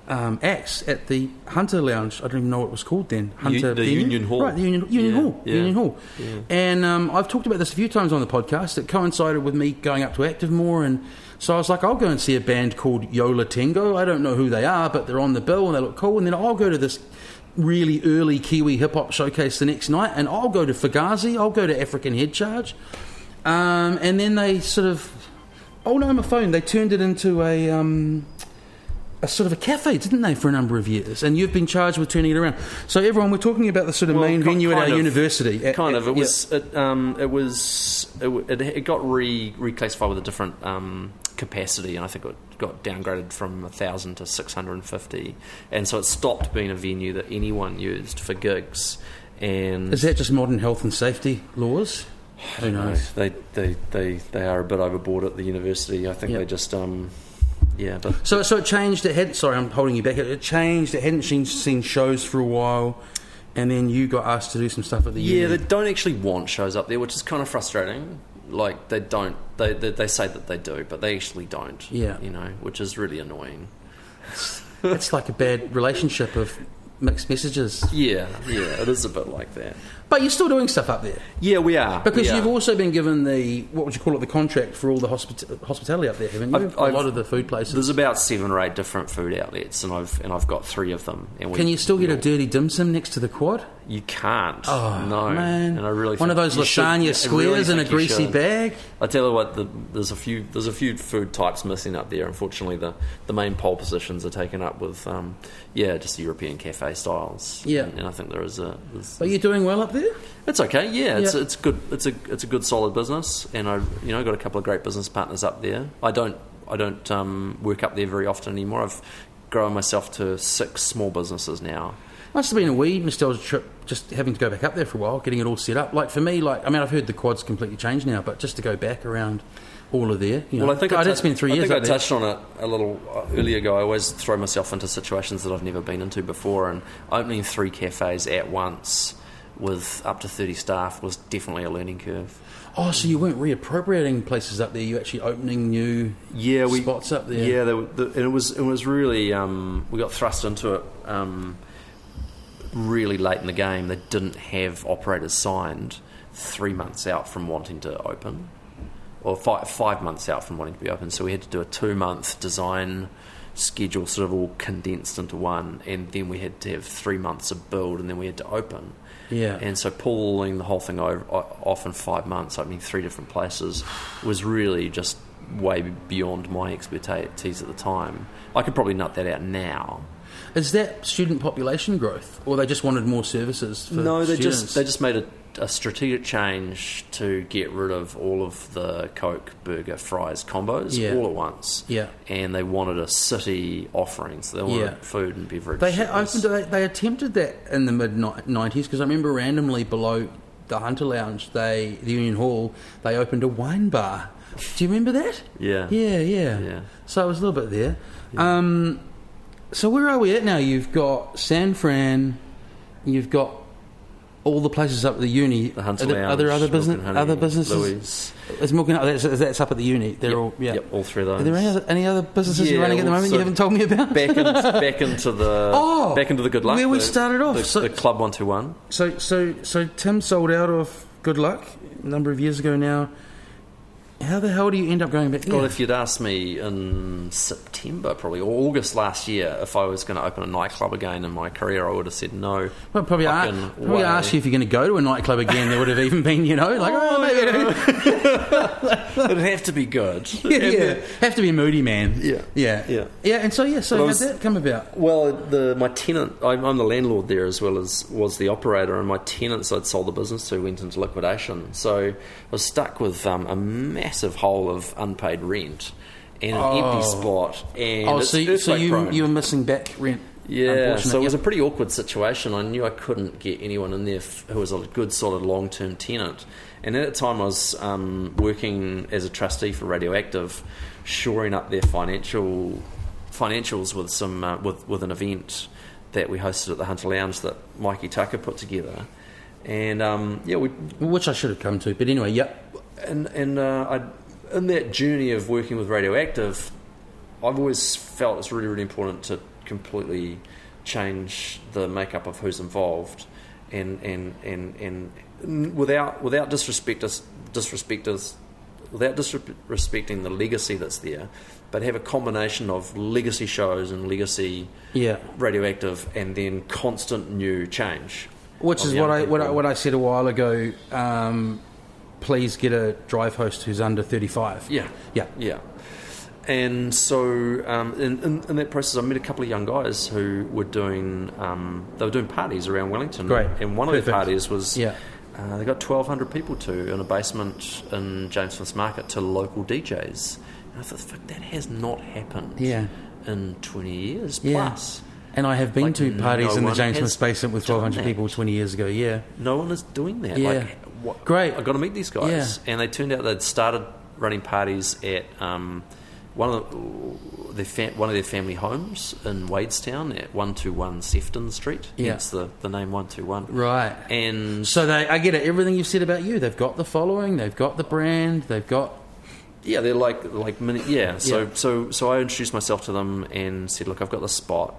Speaker 4: acts at the Hunter Lounge. I don't even know what it was called then. Union Hall. Right, the Union Hall. Yeah. Union Hall. Yeah. And I've talked about this a few times on the podcast. It coincided with me going up to Active more, and so I was like, I'll go and see a band called Yola Tango. I don't know who they are, but they're on the bill and they look cool. And then I'll go to this really early Kiwi hip-hop showcase the next night, and I'll go to Fugazi, I'll go to African Head Charge, and then they sort of... Oh no, my phone. They turned it into a
Speaker 2: a sort of a cafe, didn't they, for a number of years? And you've been charged with turning it around. So everyone, we're talking about the sort of main venue at our university. It got reclassified with a different capacity, and I think it got downgraded from 1,000 to 650, and so it stopped being a venue that anyone used for gigs. And is that just modern health and safety laws? Who knows?
Speaker 4: They are a bit overboard at the university. I think they just But
Speaker 2: so it changed. It had. Sorry, I'm holding you back. It changed. It hadn't seen shows for a while, and then you got asked to do some stuff at the uni.
Speaker 4: Yeah, they don't actually want shows up there, which is kind of frustrating. Like they don't. They say that they do, but they actually don't.
Speaker 2: Yeah,
Speaker 4: which is really annoying.
Speaker 2: It's like a bad relationship of mixed messages.
Speaker 4: Yeah, it is a bit like that.
Speaker 2: But you're still doing stuff up there.
Speaker 4: Yeah, we are.
Speaker 2: Because you've also been given the, what would you call it, the contract for all the hospitality up there, haven't you? A lot of the food places.
Speaker 4: There's about 7 or 8 different food outlets, and I've got 3 of them. And
Speaker 2: can you still get a dirty dim sum next to the quad?
Speaker 4: You can't.
Speaker 2: Oh,
Speaker 4: no,
Speaker 2: man.
Speaker 4: And I really
Speaker 2: one of those lasagna squares in a greasy bag.
Speaker 4: I tell you what, there's a few food types missing up there. Unfortunately, the main pole positions are taken up with just European cafe styles.
Speaker 2: Yeah,
Speaker 4: and I think there is a.
Speaker 2: Are you doing well up there?
Speaker 4: It's okay. Yeah, it's good. It's a good solid business, and I've got a couple of great business partners up there. I don't work up there very often anymore. I've grown myself to 6 small businesses now.
Speaker 2: Must have been a wee nostalgia trip, just having to go back up there for a while, getting it all set up. Like for me, I've heard the quad's completely changed now, but just to go back around all of there.
Speaker 4: Well, I think
Speaker 2: I did spend 3 years.
Speaker 4: I touched on it a little earlier ago. I always throw myself into situations that I've never been into before, and opening 3 cafes at once with up to 30 staff was definitely a learning curve.
Speaker 2: Oh, so you weren't reappropriating places up there? You actually opening new spots up there?
Speaker 4: Yeah, and it was really we got thrust into it really late in the game. They didn't have operators signed 3 months out from wanting to open, or 5 months out from wanting to be open. So we had to do a 2-month design schedule, sort of all condensed into one, and then we had to have 3 months of build, and then we had to open.
Speaker 2: Yeah.
Speaker 4: And so pulling the whole thing off in 5 months, opening 3 different places, was really just way beyond my expertise at the time. I could probably nut that out now.
Speaker 2: Is that student population growth, or they just wanted more services for students?
Speaker 4: they just made a strategic change to get rid of all of the Coke, burger, fries combos all at once.
Speaker 2: Yeah. And
Speaker 4: they wanted a city offering, so they wanted food and beverage.
Speaker 2: They attempted that in the mid-90s, because I remember randomly below the Hunter Lounge, the Union Hall, they opened a wine bar. Do you remember that? Yeah. So I was a little bit there. Yeah. So where are we at now? You've got San Fran, you've got all the places up at the uni.
Speaker 4: The Hunter Lounge,
Speaker 2: are there other businesses?
Speaker 4: Louis.
Speaker 2: Is Milk and Honey, that's up at the uni. They're all
Speaker 4: all 3 of those.
Speaker 2: Are there any other businesses you're running at the moment you haven't told me about?
Speaker 4: Back into the Good Luck.
Speaker 2: Where we started off.
Speaker 4: The Club 121.
Speaker 2: So Tim sold out of Good Luck a number of years ago now. How the hell do you end up going back there?
Speaker 4: God, if you'd asked me in September, probably, or August last year, if I was going to open a nightclub again in my career, I would have said no.
Speaker 2: Well, probably asked you if you're going to go to a nightclub again. There would have even been, maybe.
Speaker 4: It'd have to be good.
Speaker 2: Yeah. Have to be a moody man.
Speaker 4: Yeah.
Speaker 2: And so how did that come about?
Speaker 4: Well, my tenant, I'm the landlord there as well as was the operator, and my tenants I'd sold the business to went into liquidation. So I was stuck with a massive hole of unpaid rent and an empty spot. And
Speaker 2: so you were missing back rent.
Speaker 4: Yeah, so it was a pretty awkward situation. I knew I couldn't get anyone in there who was a good, solid, long-term tenant. And at that time I was working as a trustee for Radioactive, shoring up their financials with some with an event that we hosted at the Hunter Lounge that Mikey Tucker put together. And
Speaker 2: which I should have come to, but anyway,
Speaker 4: And in that journey of working with Radioactive, I've always felt it's really, really important to completely change the makeup of who's involved, and without disrespecting the legacy that's there, but have a combination of legacy shows and legacy Radioactive, and then constant new change.
Speaker 2: Which is what I said a while ago. Please get a drive host who's under 35.
Speaker 4: Yeah. And so in that process, I met a couple of young guys who were doing parties around Wellington.
Speaker 2: Great.
Speaker 4: And one of their parties was
Speaker 2: Yeah.
Speaker 4: they got 1,200 people in a basement in James Smith's Market to local DJs. And I thought, fuck, that has not happened in 20 years plus.
Speaker 2: And I have been to parties in the James
Speaker 4: has
Speaker 2: Smith basement with 1,200 people 20 years ago,
Speaker 4: No one is doing that.
Speaker 2: Yeah. Great.
Speaker 4: I got to meet these guys. And they turned out they'd started running parties at one of their family homes in Wadestown at 121 Sefton Street. Hence the name 121.
Speaker 2: Right.
Speaker 4: And
Speaker 2: so I get it. Everything you've said about you, they've got the following, they've got the brand, they've got...
Speaker 4: Yeah, they're like mini... Yeah, so I introduced myself to them and said, look, I've got this spot.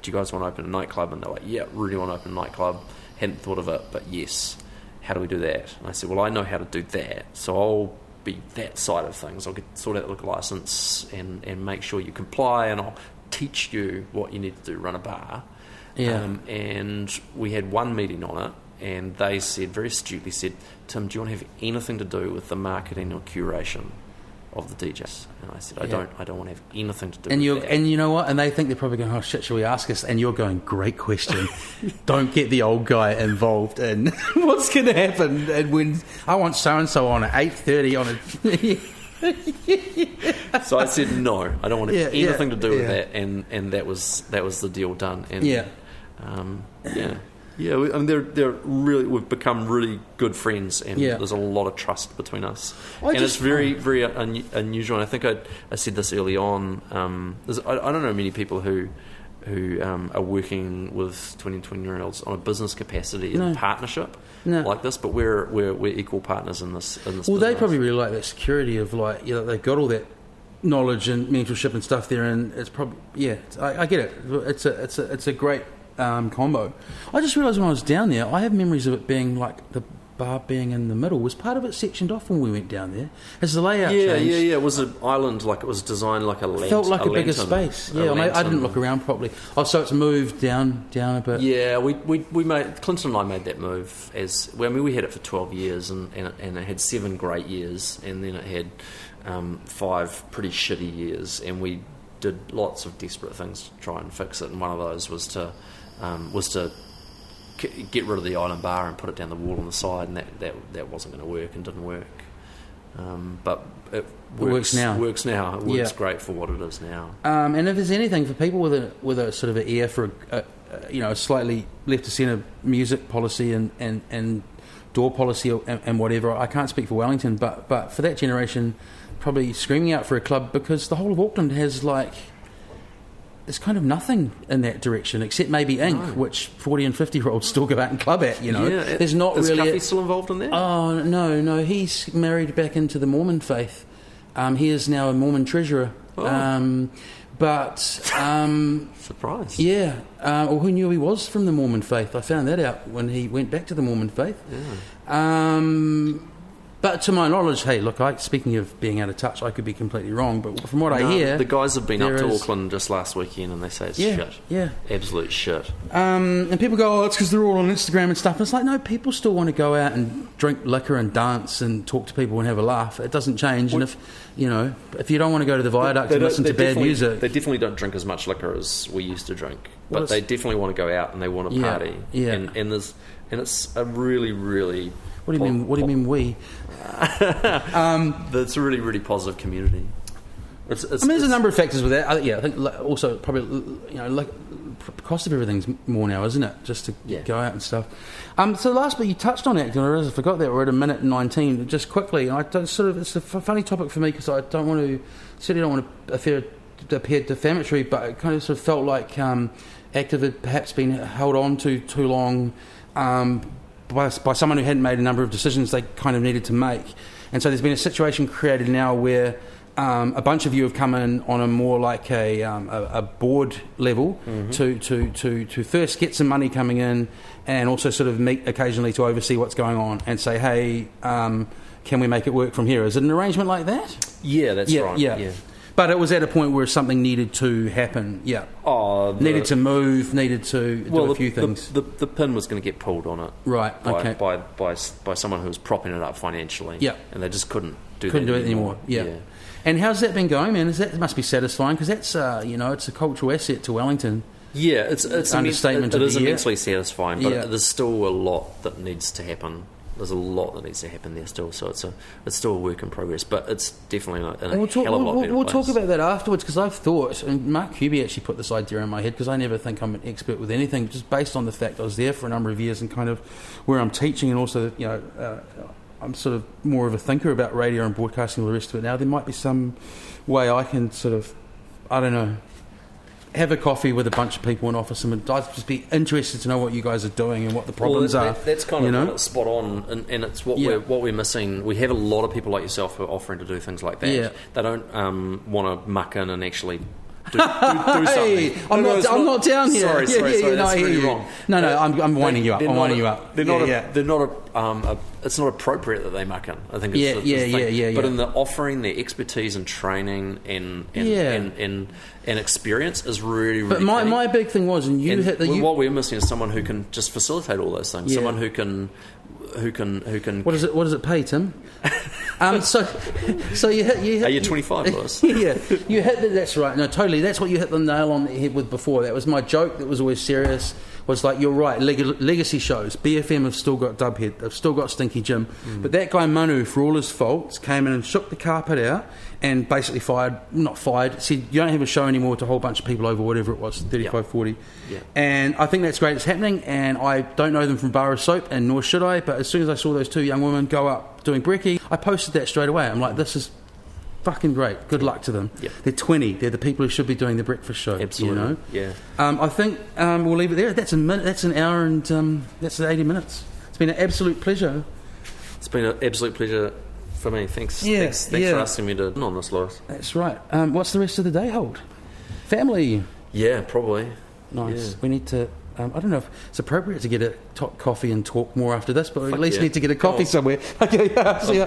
Speaker 4: Do you guys want to open a nightclub? And they're like, yeah, really want to open a nightclub. Hadn't thought of it, but yes. How do we do that? And I said, well, I know how to do that, so I'll be that side of things. I'll sort out the liquor license and make sure you comply, and I'll teach you what you need to do, run a bar. And we had one meeting on it, and they said, very astutely said, Tim, do you want to have anything to do with the marketing or curation of the DJs? And I said, I don't want to have anything to do with that.
Speaker 2: And you know what? And they think they're probably going, oh shit, shall we ask us? And you're going, great question. Don't get the old guy involved in what's going to happen. And when I want so-and-so on at 8:30 on a...
Speaker 4: So I said, no, I don't want to have anything to do with that. And that was the deal done. And Yeah, I mean, they're really. We've become really good friends, and there's a lot of trust between us. It's very, very unusual. And I think I said this early on. I don't know many people who are working with 20 and 20-year-olds on a business capacity in partnership like this, but we're equal partners in this. Well,
Speaker 2: business. They probably really like that security of they've got all that knowledge and mentorship and stuff there, and it's probably I get it. It's a great combo. I just realised when I was down there, I have memories of it being like the bar being in the middle. Was part of it sectioned off when we went down there? Has the layout changed?
Speaker 4: Yeah. It was an island, like it was designed like a lantern.
Speaker 2: Felt like a bigger space. Yeah, I didn't look around properly. Oh, so it's moved down a bit.
Speaker 4: Yeah, we made, Clinton and I made that move we had it for 12 years and it had 7 great years, and then it had 5 pretty shitty years, and we did lots of desperate things to try and fix it, and one of those was to get rid of the island bar and put it down the wall on the side, and that wasn't going to work and didn't work. But it works now. It works great for what it is now.
Speaker 2: And if there's anything for people with a sort of an ear for a slightly left to centre music policy and door policy and whatever, I can't speak for Wellington, but for that generation, probably screaming out for a club, because the whole of Auckland has there's kind of nothing in that direction except maybe Inc, which 40 and 50-year-olds still go out and club at, There's not
Speaker 4: is
Speaker 2: really...
Speaker 4: Is Cuffy still involved in that?
Speaker 2: Oh, no, he's married back into the Mormon faith. He is now a Mormon treasurer.
Speaker 4: Surprise.
Speaker 2: Yeah. Well, who knew he was from the Mormon faith? I found that out when he went back to the Mormon faith.
Speaker 4: Yeah.
Speaker 2: But to my knowledge, hey, look, speaking of being out of touch, I could be completely wrong, but from what I hear...
Speaker 4: The guys have been up to Auckland just last weekend, and they say it's shit.
Speaker 2: Yeah.
Speaker 4: Absolute shit.
Speaker 2: And people go, it's because they're all on Instagram and stuff. And it's like, no, people still want to go out and drink liquor and dance and talk to people and have a laugh. It doesn't change. And if you don't want to go to the viaduct and listen to bad music...
Speaker 4: They definitely don't drink as much liquor as we used to drink. But they definitely want to go out and they want to party. Yeah. And it's a really, really...
Speaker 2: What do you mean we?
Speaker 4: It's a really, really positive community.
Speaker 2: There's a number of factors with that. I think also probably cost of everything's more now, isn't it? Just to go out and stuff. So last bit you touched on acting. I forgot that we're at 1:19. Just quickly, it's a funny topic for me because I certainly don't want to appear defamatory, but it kind of sort of felt like active had perhaps been held on to too long. By someone who hadn't made a number of decisions they kind of needed to make. And so there's been a situation created now where a bunch of you have come in on a more like a board level to first get some money coming in and also sort of meet occasionally to oversee what's going on and say, hey, can we make it work from here? Is it an arrangement like that?
Speaker 4: Yeah, that's right. Yeah.
Speaker 2: But it was at a point where something needed to happen. Yeah. Needed to move. Needed to do a few things.
Speaker 4: The pin was going to get pulled on it.
Speaker 2: Right.
Speaker 4: By someone who was propping it up financially.
Speaker 2: Yeah.
Speaker 4: And they just couldn't do
Speaker 2: it anymore. Yeah. And how's that been going, man? It must be satisfying because that's it's a cultural asset to Wellington.
Speaker 4: Yeah, it's
Speaker 2: understatement.
Speaker 4: It
Speaker 2: of
Speaker 4: is
Speaker 2: the year.
Speaker 4: immensely satisfying, but
Speaker 2: Yeah.
Speaker 4: there's still a lot that needs to happen. There's a lot that needs to happen there still, so it's still a work in progress. But it's definitely in a hell of a lot better
Speaker 2: We'll
Speaker 4: place.
Speaker 2: talk about that afterwards because I've thought, and Mark Hubie actually put this idea in my head because I never think I'm an expert with anything, just based on the fact I was there for a number of years and kind of where I'm teaching, and also I'm sort of more of a thinker about radio and broadcasting and all the rest of it now. There might be some way I can sort of, I don't know, have a coffee with a bunch of people and offer some. I'd just be interested to know what you guys are doing and what the problems are.
Speaker 4: That's kind of spot on, and it's what we're missing. We have a lot of people like yourself who are offering to do things like that.
Speaker 2: Yeah.
Speaker 4: They don't want to muck in and actually do something.
Speaker 2: Hey, I'm not down here.
Speaker 4: Sorry, that's really wrong.
Speaker 2: No, I'm winding you up. I'm winding you up.
Speaker 4: They're not it's not appropriate that they muck in. I think it's the thing. But in the offering their expertise and training and experience is really, really
Speaker 2: But my big thing was, and you hit the...
Speaker 4: what we're missing is someone who can just facilitate all those things.
Speaker 2: Yeah.
Speaker 4: Someone who can.
Speaker 2: What does it pay, Tim? So you hit.
Speaker 4: Are you 25, Lewis?
Speaker 2: Yeah, you hit. That's right. No, totally. That's what you hit the nail on the head with before. That was my joke. That was always serious. Was like, you're right. Legacy shows. BFM have still got Dubhead. They've still got Stinky Jim. But that guy Manu, for all his faults, came in and shook the carpet out and basically said, you don't have a show anymore to a whole bunch of people over whatever it was, 35, 40.
Speaker 4: Yeah.
Speaker 2: And I think that's great. It's happening, and I don't know them from Bar of Soap, and nor should I. But as soon as I saw those two young women go up doing brekkie, I posted that straight away. I'm like, this is fucking great. Good luck to them.
Speaker 4: Yeah.
Speaker 2: They're 20. They're the people who should be doing the breakfast show.
Speaker 4: Absolutely.
Speaker 2: You know?
Speaker 4: Yeah.
Speaker 2: I think we'll leave it there. That's a minute. That's an hour, and that's 80 minutes. It's been an absolute pleasure.
Speaker 4: It's been an absolute pleasure for me. Thanks.
Speaker 2: Yeah,
Speaker 4: Thanks
Speaker 2: yeah.
Speaker 4: for asking me to on this, Lewis.
Speaker 2: That's right. What's the rest of the day hold? Family.
Speaker 4: Yeah, probably.
Speaker 2: Nice.
Speaker 4: Yeah.
Speaker 2: We need to. I don't know if it's appropriate to get a coffee and talk more after this, but we at least
Speaker 4: yeah.
Speaker 2: need to get a coffee somewhere. Okay. See ya.